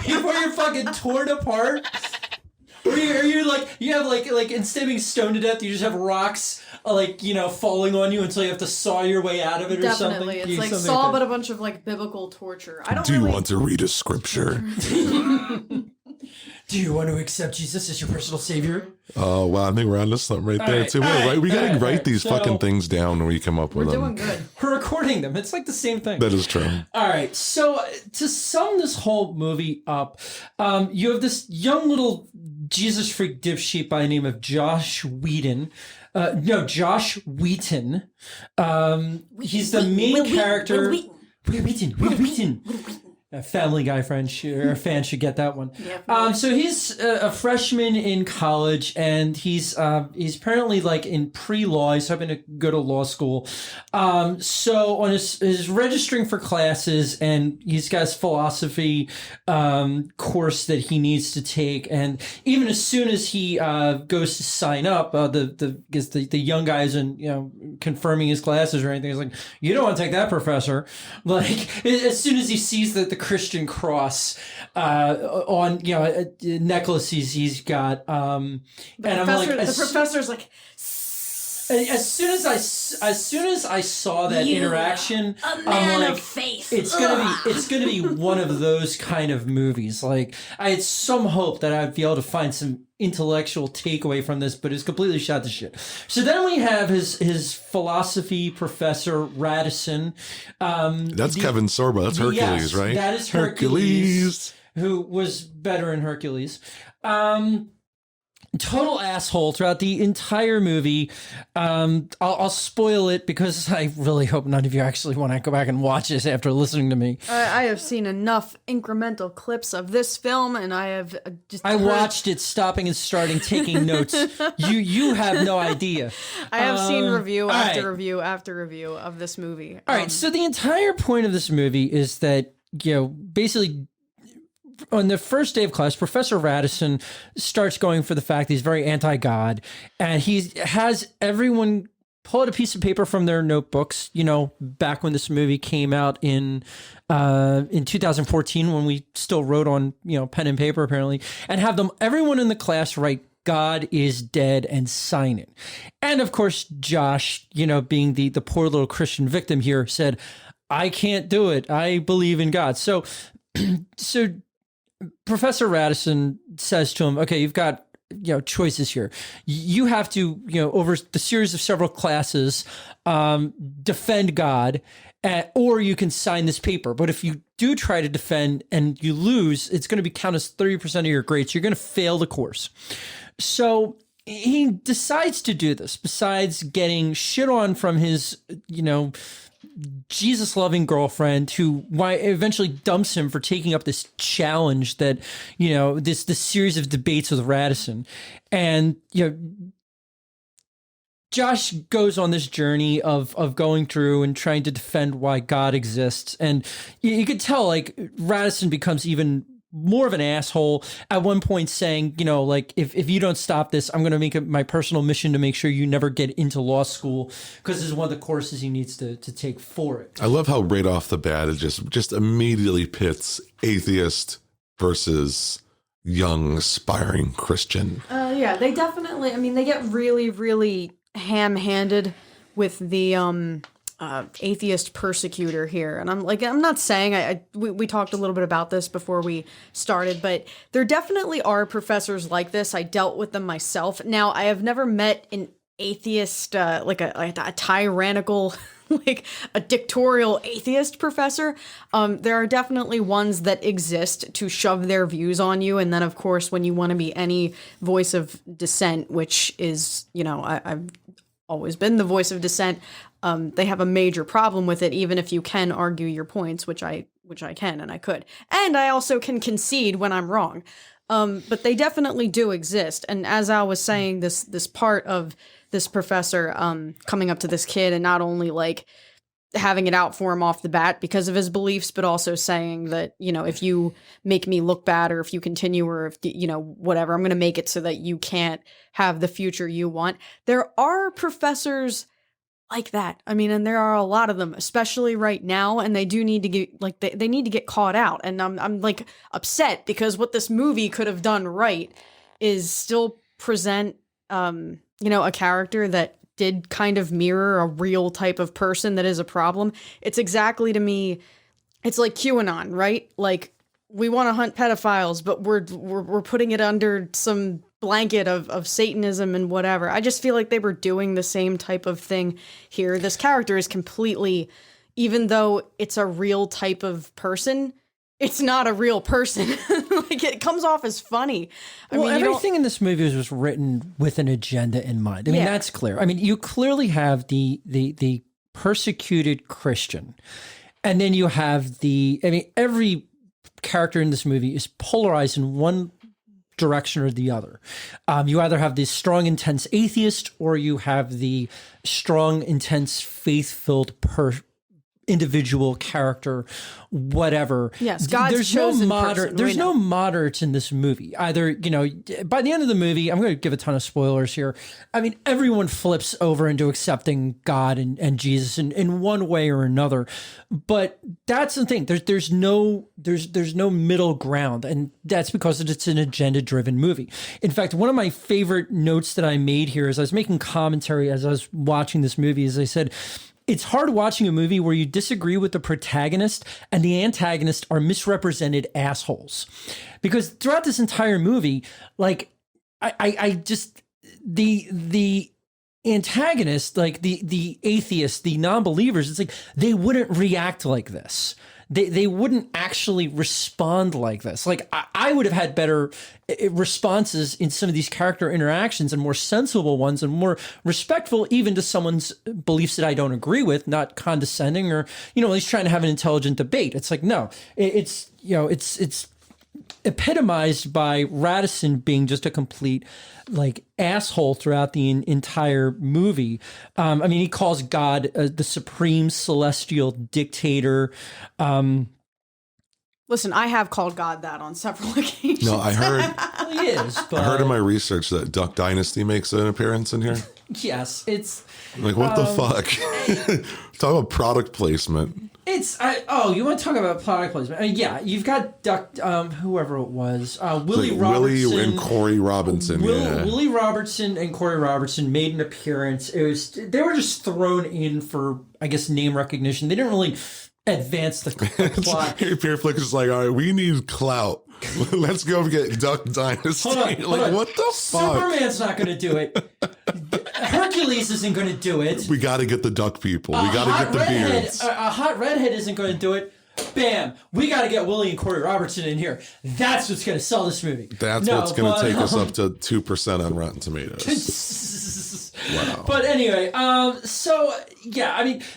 before you're fucking torn apart. Or you're like, you have like instead of being stoned to death, you just have rocks falling on you until you have to saw your way out of it or something. Definitely. It's like Saw, but a bunch of like biblical torture. Do you want to read a scripture? Do you want to accept Jesus as your personal savior? Oh, wow. I think we're on to something right there, too. We got to write these fucking things down when we come up with them. We're doing good. We're recording them. It's like the same thing. That is true. All right. So to sum this whole movie up, you have this young little Jesus freak dipshit by the name of Josh Whedon. Josh Wheaton. He's the main character. Wheaton. A Family Guy fan should get that one. So he's a freshman in college, and he's apparently like in pre-law. He's hoping to go to law school. So on his registering for classes, and he's got his philosophy course that he needs to take. And even as soon as he goes to sign up, the young guys and confirming his classes or anything, he's like, "You don't want to take that, professor." Like as soon as he sees that the Christian cross on necklaces he's got, and the professor's like, as soon as I saw that interaction, I'm like, it's gonna be one of those kind of movies. Like I had some hope that I'd be able to find some intellectual takeaway from this, but it's completely shot to shit. So then we have his philosophy professor Radisson. That's Kevin Sorbo. That's Hercules, right? That is Hercules, who was better in Hercules. total asshole throughout the entire movie. I'll spoil it because I really hope none of you actually want to go back and watch this after listening to me. I have seen enough incremental clips of this film, and I have I watched it stopping and starting, taking notes. You have no idea. I have seen review all after right. review after review of this movie. All right, so the entire point of this movie is that, basically on the first day of class, Professor Radisson starts going for the fact that he's very anti-God, and he has everyone pull out a piece of paper from their notebooks, back when this movie came out in 2014, when we still wrote on, pen and paper apparently, and have everyone in the class write "God is dead" and sign it. And of course, Josh, being the poor little Christian victim here, said, "I can't do it. I believe in God." So Professor Radisson says to him, "Okay, you've got choices here. You have to over the series of several classes defend God, or you can sign this paper. But if you do try to defend and you lose, it's going to be counted as 30% of your grades. So you're going to fail the course." So he decides to do this. Besides getting shit on from his Jesus-loving girlfriend, who eventually dumps him for taking up this challenge that, this series of debates with Radisson. And, Josh goes on this journey of going through and trying to defend why God exists. And you could tell, Radisson becomes even more of an asshole at one point, saying, if you don't stop this, I'm going to make it my personal mission to make sure you never get into law school, because this is one of the courses he needs to take for it. I love how right off the bat it just immediately pits atheist versus young aspiring Christian. Yeah, they definitely. I mean, they get really, really ham-handed with the atheist persecutor here, and I'm not saying we talked a little bit about this before we started, but there definitely are professors like this. I dealt with them myself. Now, I have never met an atheist, a tyrannical, a dictatorial atheist professor. There are definitely ones that exist to shove their views on you, and then of course when you want to be any voice of dissent, which is I've always been the voice of dissent. They have a major problem with it, even if you can argue your points, which I can and I could. And I also can concede when I'm wrong. But they definitely do exist. And as I was saying, this part of this professor coming up to this kid and not only having it out for him off the bat because of his beliefs, but also saying that, if you make me look bad, or if you continue, or if, whatever, I'm going to make it so that you can't have the future you want. There are professors like that. I mean, and there are a lot of them, especially right now, and they do need to get they need to get caught out. And I'm upset because what this movie could have done right is still present a character that did kind of mirror a real type of person that is a problem. It's exactly, to me, it's like QAnon, right? We want to hunt pedophiles, but we're putting it under some blanket of Satanism and whatever. I just feel like they were doing the same type of thing here. This character is completely, even though it's a real type of person, it's not a real person. It comes off as funny. I mean, everything in this movie was written with an agenda in mind. I mean, that's clear. I mean, you clearly have the persecuted Christian, and then you have every character in this movie is polarized in one direction or the other. You either have the strong, intense atheist, or you have the strong, intense, faith-filled individual character, whatever. Yes, God's chosen person. There's no moderates in this movie. Either, by the end of the movie, I'm going to give a ton of spoilers here. I mean, everyone flips over into accepting God and Jesus in one way or another. But that's the thing. There's no middle ground, and that's because it's an agenda-driven movie. In fact, one of my favorite notes that I made here as I was making commentary as I was watching this movie is I said, it's hard watching a movie where you disagree with the protagonist and the antagonist are misrepresented assholes. Because throughout this entire movie, I just, the antagonist, the atheists, the non-believers, it's they wouldn't react like this. they wouldn't actually respond like this. Like I would have had better responses in some of these character interactions and more sensible ones and more respectful even to someone's beliefs that I don't agree with, not condescending or, at least trying to have an intelligent debate. It's like, no, it's epitomized by Radisson being just a complete asshole throughout the entire movie. He calls God the supreme celestial dictator. Listen, I have called God that on several occasions. No, I heard. He is. But, I heard in my research that Duck Dynasty makes an appearance in here. Yes, it's Like, what the fuck? Talk about product placement. You want to talk about product placement? Yeah, you've got Duck, whoever it was, Willie Robertson. Willie and Corey Robinson. Willie Robertson and Corey Robertson made an appearance. They were just thrown in for, I guess, name recognition. They didn't really advance the plot. PureFlix is like, all right, we need clout. Let's go get Duck Dynasty. Hold on. What the fuck? Superman's not going to do it. Hercules isn't going to do it. We got to get the duck people. We got to get the beards. A hot redhead isn't going to do it. Bam! We got to get Willie and Corey Robertson in here. That's what's going to sell this movie. That's what's going to take us up to 2% on Rotten Tomatoes. Wow. But anyway,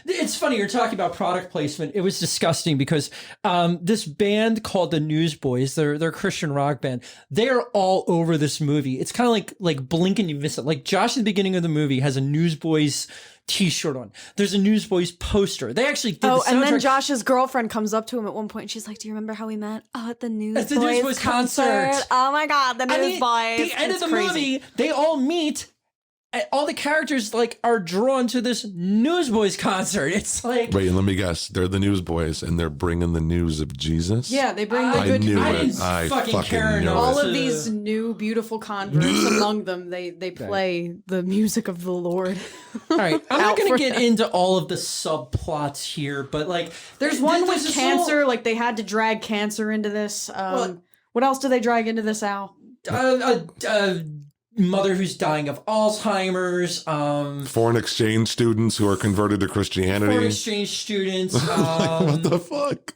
it's funny you're talking about product placement. It was disgusting because this band called the Newsboys, they're a Christian rock band. They are all over this movie. It's kind of like blink and you miss it. Like Josh at the beginning of the movie has a Newsboys t-shirt on. There's a Newsboys poster. They actually did the soundtrack. And then Josh's girlfriend comes up to him at one point and she's like, do you remember how we met? Oh, at the Newsboys concert. Oh my God, the Newsboys. The end of the movie, they all meet. All the characters are drawn to this Newsboys concert. It's like, wait, let me guess. They're the Newsboys, and they're bringing the news of Jesus. Yeah, they bring the good news. I fucking care knew it. All of these new beautiful converts among them, they play the music of the Lord. All right, I'm not going to get into all of the subplots here, but there's one with cancer. They had to drag cancer into this. What else do they drag into this, Al? Mother who's dying of Alzheimer's. Foreign exchange students who are converted to Christianity. Foreign exchange students. What the fuck?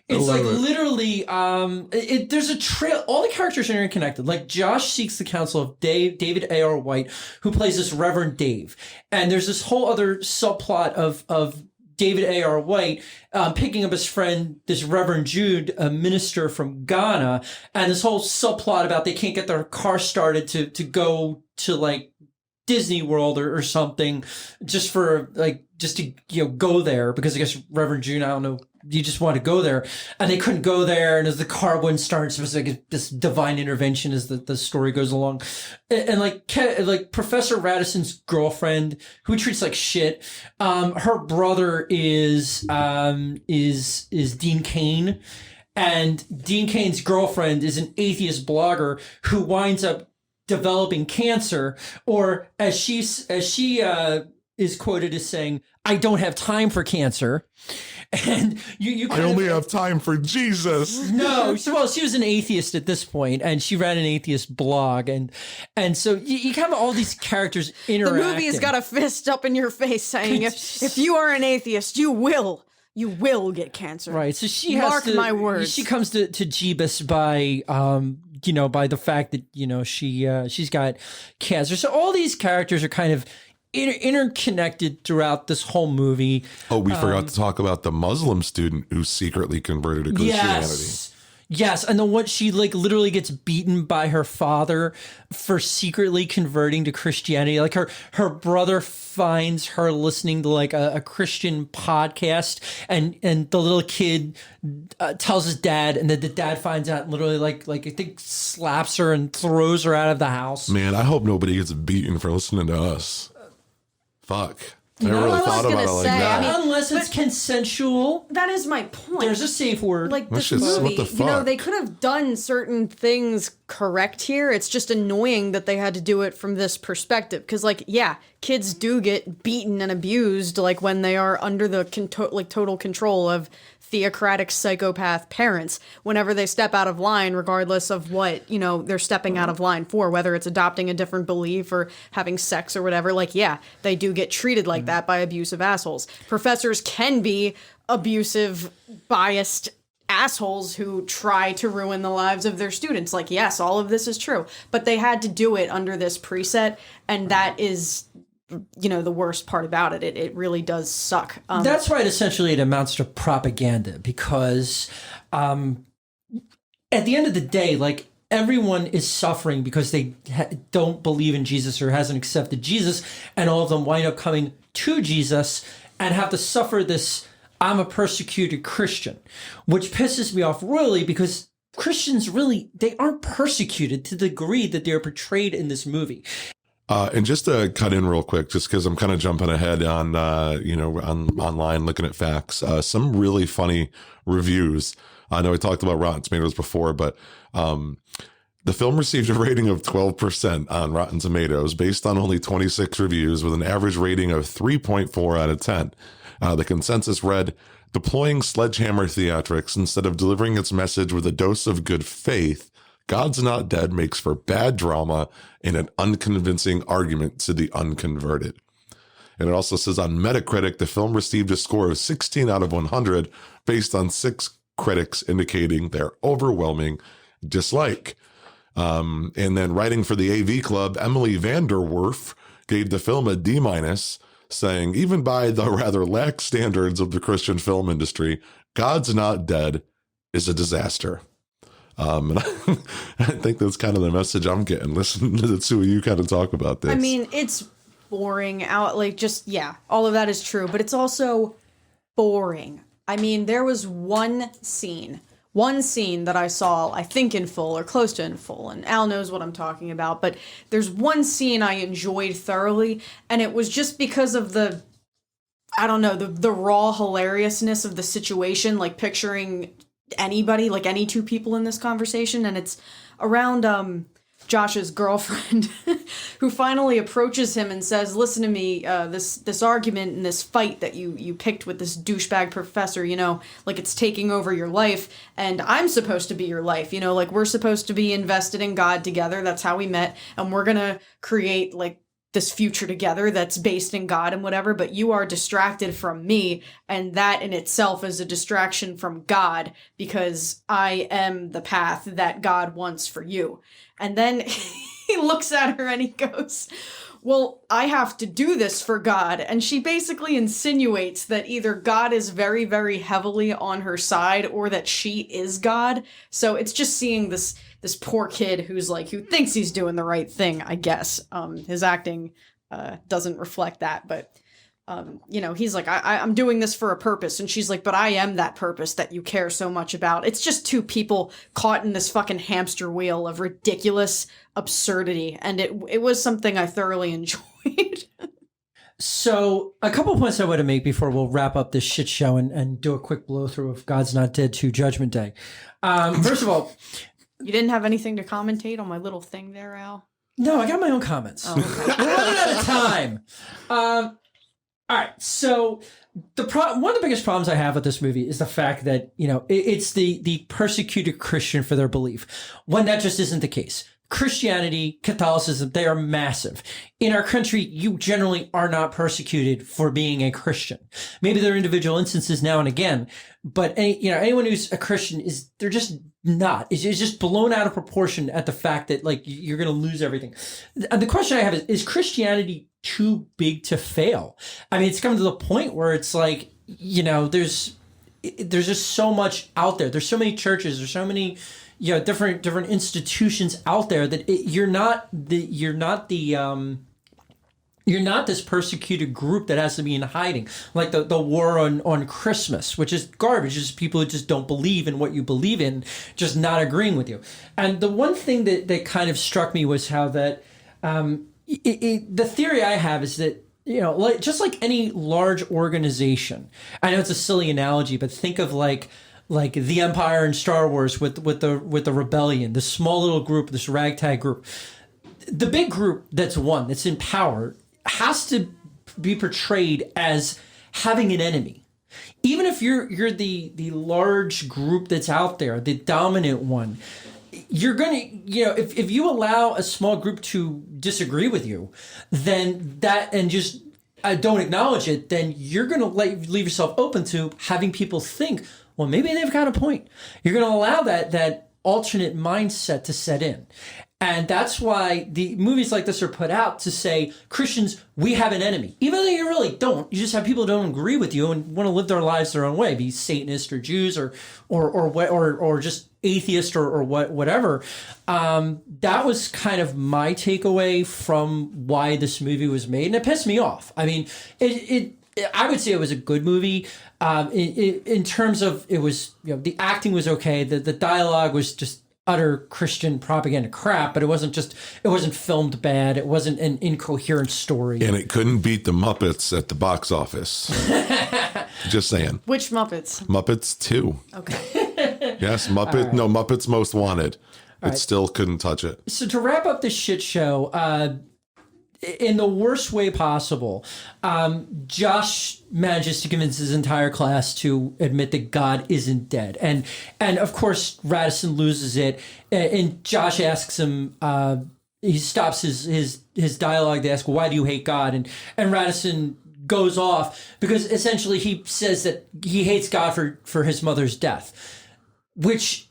It's literally, there's a trail. All the characters are interconnected. Josh seeks the counsel of David A.R. White, who plays this Reverend Dave. And there's this whole other subplot of David A.R. White picking up his friend, this Reverend Jude, a minister from Ghana, and this whole subplot about they can't get their car started to go to Disney World or something just to go there because I guess Reverend Jude, I don't know, you just want to go there, and they couldn't go there, and as the car wouldn't start, it was this divine intervention as the story goes along, and Professor Radisson's girlfriend, who he treats like shit, her brother is Dean Cain, and Dean Cain's girlfriend is an atheist blogger who winds up developing cancer, or as she is quoted as saying, "I don't have time for cancer." And I only have time for Jesus. No, she was an atheist at this point, and she ran an atheist blog, and so you have all these characters interacting. The movie's got a fist up in your face saying, if you are an atheist, you will get cancer. Right. So she mark my words. She comes to Jeebus by by the fact that she's got cancer. So all these characters are kind of interconnected throughout this whole movie. Oh, we forgot to talk about the Muslim student who secretly converted to Christianity. Yes, and the one she literally gets beaten by her father for secretly converting to Christianity. Her brother finds her listening to a Christian podcast, and the little kid tells his dad, and then the dad finds out, and literally I think slaps her and throws her out of the house. Man, I hope nobody gets beaten for listening to us. Fuck. I never really thought about it like that. Unless it's consensual. That is my point. There's a safe word. This movie, what the fuck? They could have done certain things correct here. It's just annoying that they had to do it from this perspective. Because, kids do get beaten and abused, when they are under the total control of theocratic psychopath parents whenever they step out of line, regardless of what, they're stepping out of line for, whether it's adopting a different belief or having sex or whatever. They do get treated like that by abusive assholes. Professors can be abusive, biased assholes who try to ruin the lives of their students. Like, yes, all of this is true, but they had to do it under this preset, and that is, you know, the worst part about it. It really does suck. That's right. Essentially, it amounts to propaganda because at the end of the day, like, everyone is suffering because they don't believe in Jesus or hasn't accepted Jesus, and all of them wind up coming to Jesus and have to suffer this "I'm a persecuted Christian," which pisses me off royally because Christians really, they aren't persecuted to the degree that they're portrayed in this movie. And just to cut in real quick, just because I'm kind of jumping ahead on, online looking at facts, some really funny reviews. I know we talked about Rotten Tomatoes before, but the film received a rating of 12% on Rotten Tomatoes based on only 26 reviews with an average rating of 3.4 out of 10. The consensus read, "Deploying sledgehammer theatrics instead of delivering its message with a dose of good faith, God's Not Dead makes for bad drama and an unconvincing argument to the unconverted." And it also says on Metacritic, the film received a score of 16 out of 100 based on 6 critics indicating their overwhelming dislike. And then writing for the AV Club, Emily Vanderwerf gave the film a D-, saying, "Even by the rather lax standards of the Christian film industry, God's Not Dead is a disaster." And I think that's kind of the message I'm getting listening to the two of you kind of talk about this. I mean, it's boring out, like, just, yeah, all of that is true, but it's also boring. I mean, there was one scene that I saw, I think in full or close to in full, and Al knows what I'm talking about, but there's one scene I enjoyed thoroughly, and it was just because of the, I don't know, the raw hilariousness of the situation, like picturing anybody, like any two people in this conversation, and it's around Josh's girlfriend who finally approaches him and says, "Listen to me, this argument and this fight that you picked with this douchebag professor, you know, like, it's taking over your life, and I'm supposed to be your life, you know, like, we're supposed to be invested in God together, that's how we met, and we're gonna create, like, this future together that's based in God and whatever, but you are distracted from me, and that in itself is a distraction from God, because I am the path that God wants for you." And then he looks at her and he goes, "Well, I have to do this for God." And she basically insinuates that either God is very, very heavily on her side or that she is God. So it's just seeing this poor kid who thinks he's doing the right thing, I guess. His acting doesn't reflect that, but he's like, I'm doing this for a purpose. And she's like, "But I am that purpose that you care so much about." It's just two people caught in this fucking hamster wheel of ridiculous absurdity. And it was something I thoroughly enjoyed. So a couple of points I want to make before we'll wrap up this shit show and do a quick blow through of God's Not Dead 2 Judgment Day. First of all, you didn't have anything to commentate on my little thing there, Al? No, I got my own comments. Oh, okay. We're running out of time. All right, so one of the biggest problems I have with this movie is the fact that, it's the persecuted Christian for their belief, when that just isn't the case. Christianity, Catholicism, they are massive. In our country, you generally are not persecuted for being a Christian. Maybe there are individual instances now and again, but anyone who's a Christian they're just not. It's just blown out of proportion at the fact that, like, you're going to lose everything. The question I have is Christianity too big to fail? I mean, it's come to the point where it's like, there's just so much out there. There's so many churches. There's so many different institutions out there that you're not this persecuted group that has to be in hiding, like the war on Christmas, which is garbage. It's just people who just don't believe in what you believe in, just not agreeing with you. And the one thing that kind of struck me was how that the theory I have is that, just like any large organization, I know it's a silly analogy, but think of like the Empire in Star Wars with the rebellion, this small little group, this ragtag group. The big group that's in power has to be portrayed as having an enemy. Even if you're the large group that's out there, the dominant one, you're gonna, if you allow a small group to disagree with you, then that, and just don't acknowledge it, then you're going to leave yourself open to having people think, well, maybe they've got a point. You're going to allow that alternate mindset to set in. And that's why the movies like this are put out to say, Christians, we have an enemy. Even though you really don't. You just have people who don't agree with you and want to live their lives their own way, be Satanists or Jews or just atheist or whatever. That was kind of my takeaway from why this movie was made. And it pissed me off. I mean, I would say it was a good movie. In terms of, it was, the acting was okay. The dialogue was just utter Christian propaganda crap, but it wasn't filmed bad. It wasn't an incoherent story. And it couldn't beat the Muppets at the box office. Just saying. Which Muppets? Muppets 2. Okay. Yes, Muppets Most Wanted. It still couldn't touch it. So to wrap up this shit show, in the worst way possible, Josh manages to convince his entire class to admit that God isn't dead. And of course, Radisson loses it. And Josh asks him, he stops his dialogue to ask, well, why do you hate God? And Radisson goes off because essentially he says that he hates God for his mother's death, which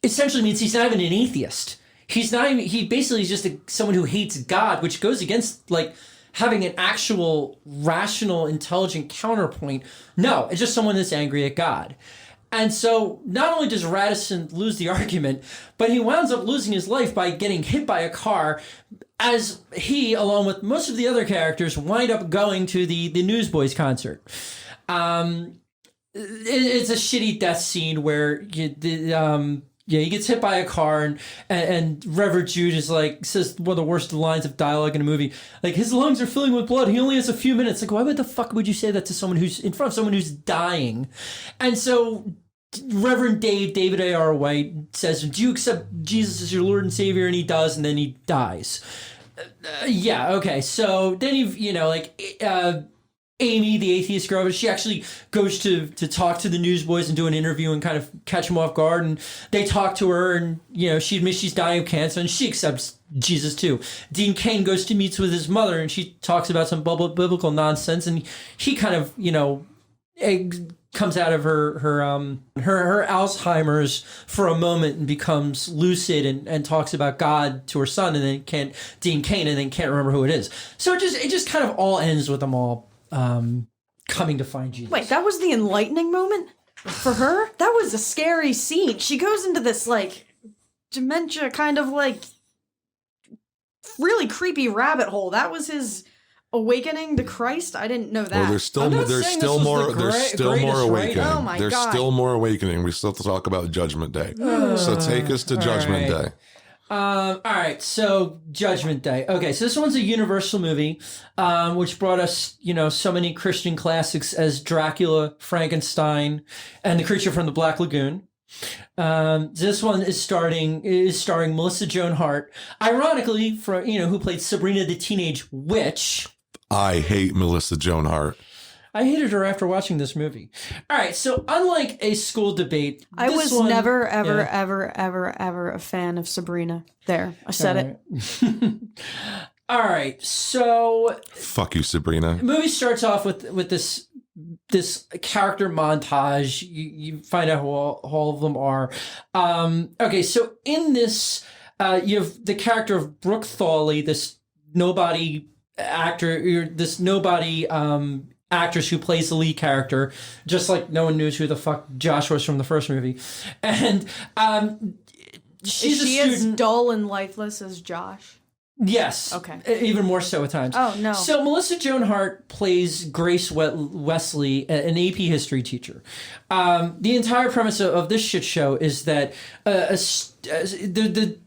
essentially means he's not even an atheist. He's not even, he basically is just someone who hates God, which goes against like having an actual rational, intelligent counterpoint. No, it's just someone that's angry at God. And so not only does Radisson lose the argument, but he winds up losing his life by getting hit by a car as he, along with most of the other characters, wind up going to the Newsboys concert. It's a shitty death scene where he gets hit by a car, and Reverend Jude is like, says one of the worst lines of dialogue in a movie. Like, his lungs are filling with blood. He only has a few minutes. Like, why the fuck would you say that to someone who's in front of someone who's dying? And so Reverend David A.R. White says, do you accept Jesus as your Lord and Savior? And he does, and then he dies. Yeah, okay. So then Amy, the atheist girl, she actually goes to talk to the Newsboys and do an interview and kind of catch them off guard. And they talk to her, and she admits she's dying of cancer, and she accepts Jesus too. Dean Cain goes to meet with his mother, and she talks about some biblical nonsense, and he kind of comes out of her Alzheimer's for a moment and becomes lucid and talks about God to her son, and then Dean Cain, and then can't remember who it is. So it just kind of all ends with them all coming to find Jesus. Wait, that was the enlightening moment for her? That was a scary scene. She goes into this like dementia kind of like really creepy rabbit hole. That was his awakening to Christ. I didn't know that. Well, there's still more awakening. Oh my God. There's still more awakening. We still have to talk about Judgment Day. So take us to Judgment Day. All right, so Judgment Day. Okay, so this one's a Universal movie, which brought us, so many Christian classics as Dracula, Frankenstein, and The Creature from the Black Lagoon. This one is starring Melissa Joan Hart, ironically, who played Sabrina the Teenage Witch. I hate Melissa Joan Hart. I hated her after watching this movie. All right, so unlike a school debate, I was never, ever a fan of Sabrina. There, I said it. All right, so fuck you, Sabrina. The movie starts off with this character montage. You find out who all of them are. Okay, so in this, you have the character of Brooke Thawley, this nobody actor, this nobody actress who plays the lead character, just like no one knows who the fuck Josh was from the first movie. And she's Is she as dull and lifeless as Josh? Yes. Okay. Even more so at times. Oh, no. So Melissa Joan Hart plays Grace Wesley, an AP history teacher. The entire premise of this shit show is that the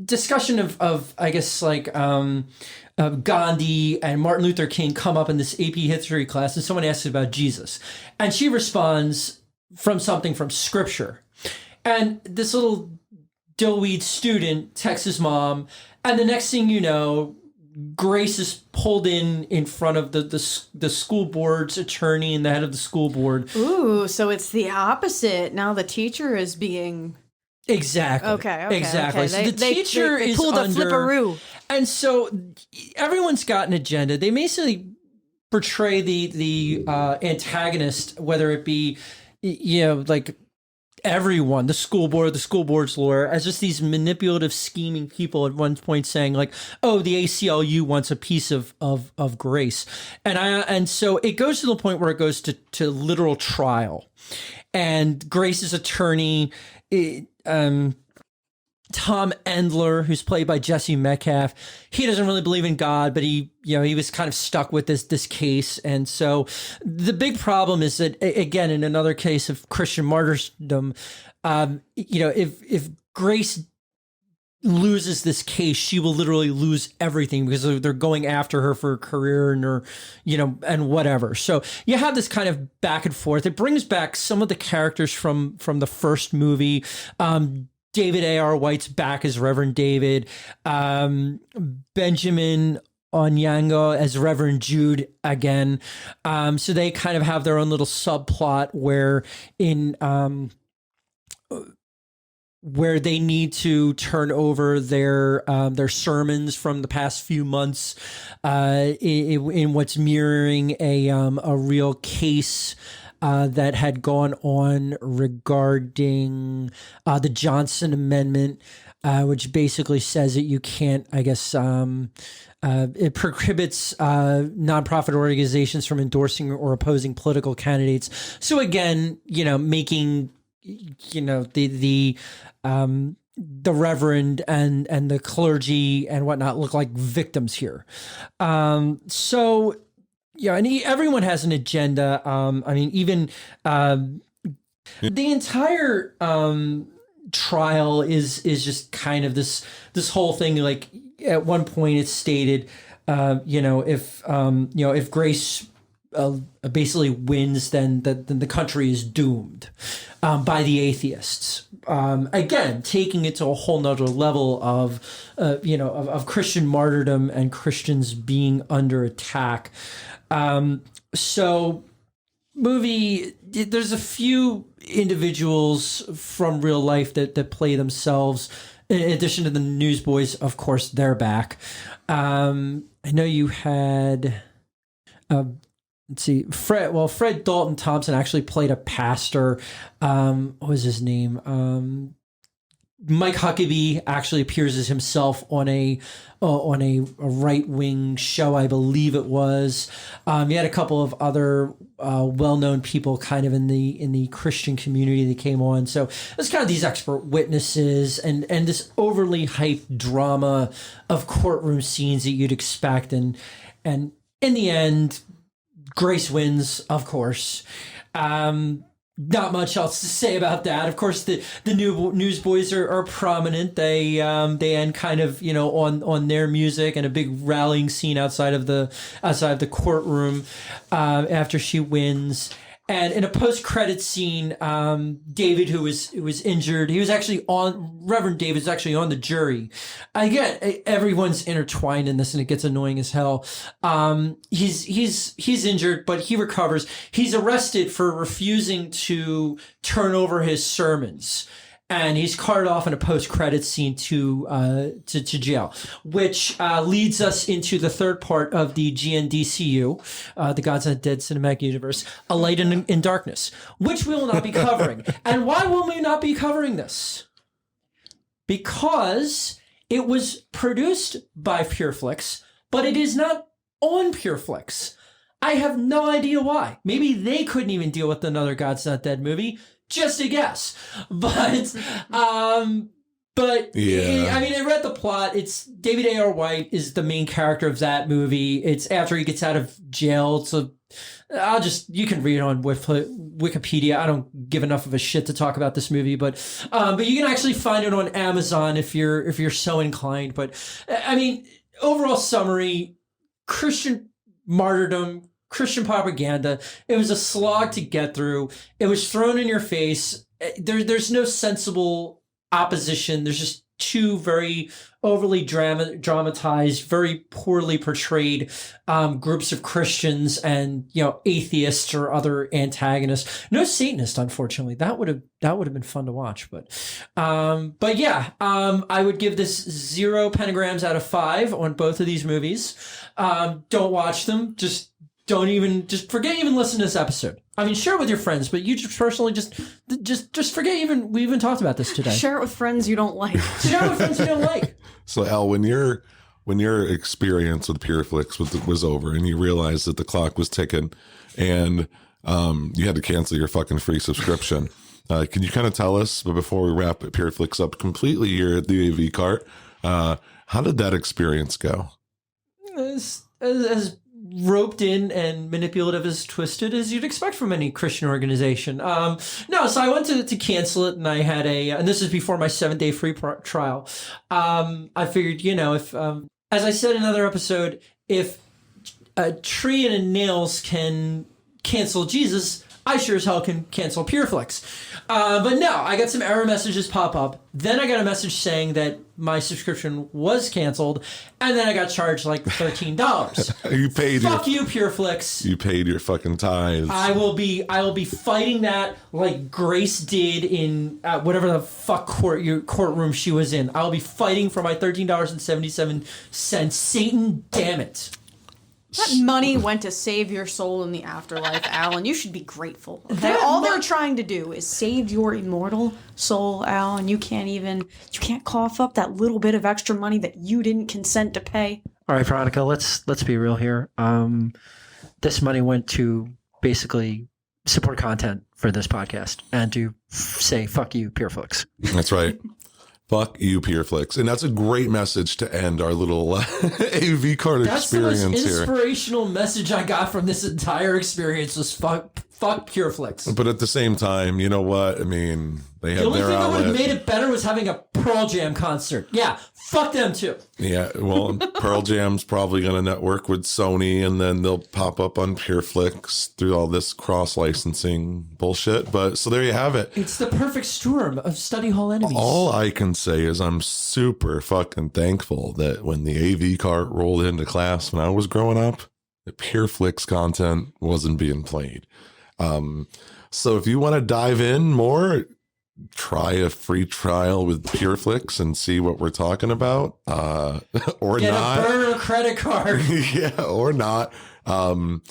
discussion of I guess, like, Gandhi and Martin Luther King come up in this AP history class, and someone asks about Jesus. And she responds from something from scripture. And this little dillweed student texts his mom, and the next thing you know, Grace is pulled in front of the school board's attorney and the head of the school board. Ooh, so it's the opposite. Now the teacher is being... Exactly. Okay. Exactly. So the teacher they is pulled a under... flipperoo. And so everyone's got an agenda. They basically portray the antagonist, whether it be, like everyone, the school board's lawyer, as just these manipulative, scheming people at one point saying like, oh, the ACLU wants a piece of Grace. And so it goes to the point where it goes to literal trial. And Grace's attorney, Tom Endler, who's played by Jesse Metcalf, he doesn't really believe in God, but he was kind of stuck with this case. And so the big problem is that, again, in another case of Christian martyrdom, if Grace loses this case, she will literally lose everything because they're going after her for a career and whatever. So you have this kind of back and forth. It brings back some of the characters from the first movie. David A.R. White's back as Reverend David, Benjamin Onyango as Reverend Jude again. So they kind of have their own little subplot where they need to turn over their sermons from the past few months in what's mirroring a real case that had gone on regarding the Johnson Amendment, which basically says that you can't, I guess, it prohibits nonprofit organizations from endorsing or opposing political candidates. So again, making, the reverend and the clergy and whatnot look like victims here. So yeah, and everyone has an agenda. Even the entire trial is just kind of this whole thing. Like at one point, it's stated, if Grace basically wins, then the country is doomed by the atheists. Again, taking it to a whole nother level of Christian martyrdom and Christians being under attack. So there's a few individuals from real life that play themselves. In addition to the newsboys, of course, they're back. I know you had, let's see, Fred Dalton Thompson actually played a pastor. What was his name? Mike Huckabee actually appears as himself on a right-wing show, I believe it was. You had a couple of other well-known people kind of in the Christian community that came on. So it's kind of these expert witnesses and this overly hyped drama of courtroom scenes that you'd expect. And in the end, Grace wins, of course. Not much else to say about that. Of course, the new newsboys are prominent. They end kind of on their music and a big rallying scene outside of the courtroom after she wins. And in a post-credit scene, David, who was injured, Reverend David's actually on the jury. Again, everyone's intertwined in this, and it gets annoying as hell. He's injured, but he recovers. He's arrested for refusing to turn over his sermons. And he's carted off in a post-credit scene to jail, which leads us into the third part of the GNDCU, the Gods Not Dead Cinematic Universe, A Light in Darkness, which we will not be covering. And why will we not be covering this? Because it was produced by PUREFLIX, but it is not on PUREFLIX. I have no idea why. Maybe they couldn't even deal with another Gods Not Dead movie. Just a guess, but yeah. I read the plot. It's David A.R. White is the main character of that movie. It's after he gets out of jail. So you can read it on Wikipedia. I don't give enough of a shit to talk about this movie, but you can actually find it on Amazon if you're so inclined. But overall summary: Christian martyrdom. Christian propaganda. It was a slog to get through. It was thrown in your face. There's no sensible opposition. There's just two very overly dramatized, very poorly portrayed groups of Christians and atheists or other antagonists. No Satanist, unfortunately. That would have been fun to watch. But yeah, I would give this 0 pentagrams out of 5 on both of these movies. Don't watch them. Just don't even just forget even listen to this episode. I mean, share it with your friends, but you just personally just forget we even talked about this today. Share it with friends you don't like. Share it with friends you don't like. So Al, when your experience with PureFlix was over and you realized that the clock was ticking and you had to cancel your fucking free subscription, can you kind of tell us, but before we wrap PureFlix up completely here at the AV Cart, how did that experience go? As roped in and manipulative as twisted as you'd expect from any Christian organization. No, so I went to cancel it, and I had and this is before my 7-day free trial. I figured, if, as I said in another episode, if a tree and a nails can cancel Jesus, I sure as hell can cancel PureFlix. But no, I got some error messages pop up. Then I got a message saying that my subscription was canceled, and then I got charged like $13. You paid. Fuck you, PureFlix. You paid your fucking tithes. I will be fighting that like Grace did in whatever the fuck courtroom she was in. I'll be fighting for my $13.77. Satan, damn it. That money went to save your soul in the afterlife, Al, and you should be grateful. Okay? All they're trying to do is save your immortal soul, Al, and you can't cough up that little bit of extra money that you didn't consent to pay. All right, Veronica, let's be real here. This money went to basically support content for this podcast and to say fuck you, PureFlix. That's right. Fuck you, PureFlix. And that's a great message to end our little AV card experience here. That's the most inspirational message I got from this entire experience was fuck PureFlix. But at the same time, you know what? I mean, they have their outlet. The only thing that would have made it better was having a Pearl Jam concert. Yeah, fuck them too. Yeah, well, Pearl Jam's probably going to network with Sony, and then they'll pop up on PureFlix through all this cross-licensing bullshit. But so there you have it. It's the perfect storm of study hall enemies. All I can say is I'm super fucking thankful that when the AV cart rolled into class when I was growing up, the PureFlix content wasn't being played. So if you want to dive in more, try a free trial with PureFlix and see what we're talking about, or Get not. Get a burner credit card. Yeah, or not. And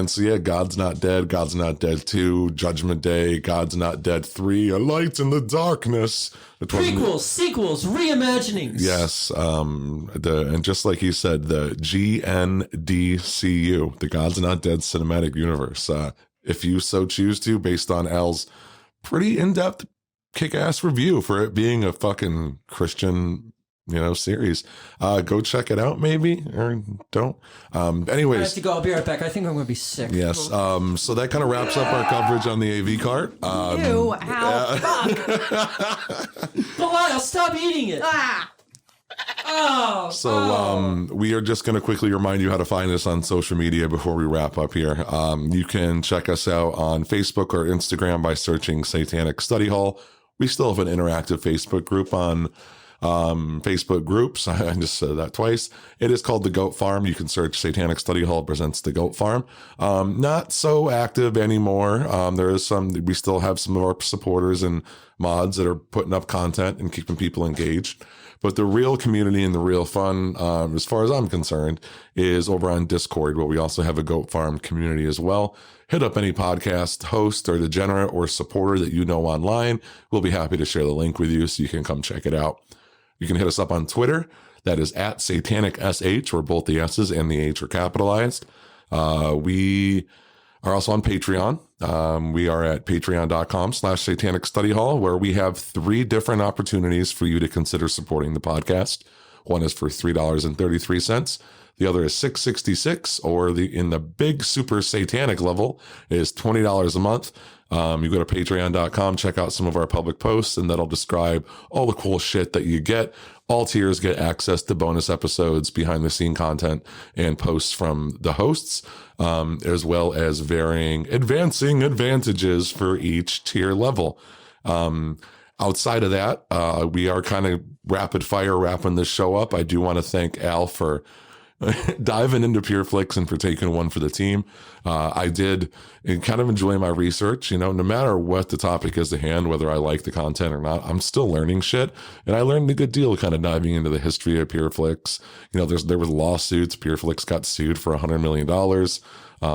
so, yeah, God's Not Dead, God's Not Dead 2, Judgment Day, God's Not Dead 3, A Light in the Darkness. Prequels, sequels, reimaginings. Yes. And just like he said, the GNDCU, the God's Not Dead Cinematic Universe. If you so choose to, based on Al's pretty in-depth kick-ass review for it being a fucking Christian, series, go check it out maybe, or don't. Anyways. I have to go. I'll be right back. I think I'm going to be sick. Yes. So that kind of wraps up our coverage on the AV cart. Ew, fuck. Belial, stop eating it. We are just going to quickly remind you how to find us on social media before we wrap up here. You can check us out on Facebook or Instagram by searching Satanic Study Hall. We still have an interactive Facebook group on Facebook groups. I just said that twice. It is called The Goat Farm. You can search Satanic Study Hall presents The Goat Farm. Not so active anymore. We still have some of our supporters and mods that are putting up content and keeping people engaged. But the real community and the real fun, as far as I'm concerned, is over on Discord, where we also have a Goat Farm community as well. Hit up any podcast host or degenerate or supporter that you know online. We'll be happy to share the link with you so you can come check it out. You can hit us up on Twitter. That is at SatanicSH, where both the S's and the H are capitalized. We are also on Patreon. We are at patreon.com/Satanic Study Hall, where we have 3 different opportunities for you to consider supporting the podcast. One is for $3.33. The other is $6.66, or in the big super satanic level is $20 a month. You go to patreon.com, check out some of our public posts, and that'll describe all the cool shit that you get. All tiers get access to bonus episodes, behind the scene content, and posts from the hosts, as well as varying advancing advantages for each tier level. Outside of that, we are kind of rapid fire wrapping this show up. I do want to thank Al for diving into PureFliX and for taking one for the team. I did kind of enjoy my research. No matter what the topic is at hand, whether I like the content or not, I'm still learning shit. And I learned a good deal kind of diving into the history of PureFliX. There was lawsuits. PureFliX got sued for $100 million.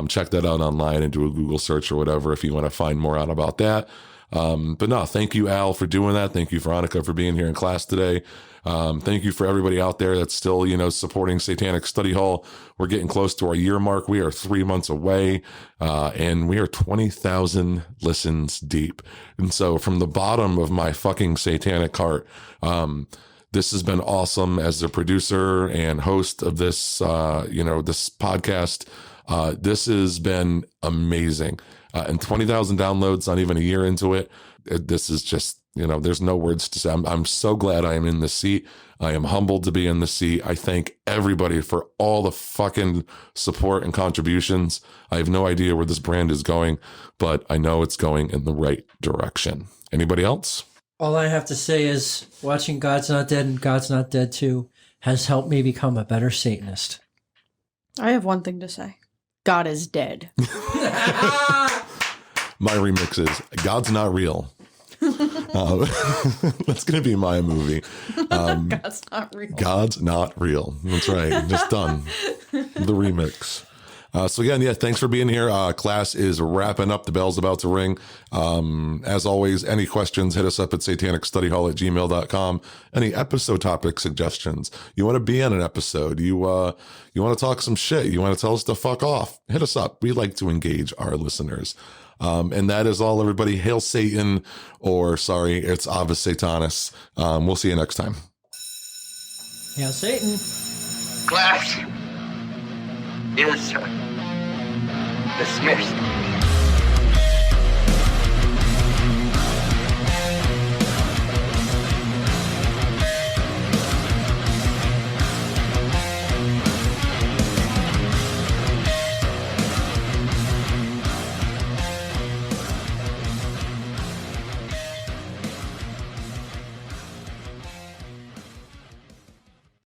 Check that out online and do a Google search or whatever if you want to find more out about that. But no, thank you, Al, for doing that. Thank you, Veronica, for being here in class today. Thank you for everybody out there that's still, supporting Satanic Study Hall. We're getting close to our year mark. We are 3 months away, and we are 20,000 listens deep. And so from the bottom of my fucking satanic heart, this has been awesome as the producer and host of this, this podcast. This has been amazing. And 20,000 downloads, not even a year into it. This is just, there's no words to say. I'm so glad I am in the seat. I am humbled to be in the seat. I thank everybody for all the fucking support and contributions. I have no idea where this brand is going, but I know it's going in the right direction. Anybody else? All I have to say is watching God's Not Dead and God's Not Dead 2 has helped me become a better Satanist. I have one thing to say. God is dead. My remix is God's Not Real. That's going to be my movie. God's Not Real. God's Not Real. That's right. Just done. The remix. So again, thanks for being here. Class is wrapping up. The bell's about to ring. As always, any questions, hit us up at satanicstudyhall@gmail.com. Any episode topic suggestions. You want to be on an episode. You want to talk some shit. You want to tell us to fuck off. Hit us up. We like to engage our listeners. And that is all, everybody. Hail Satan, or sorry, it's Avis Satanis. We'll see you next time. Hail Satan. Class is dismissed.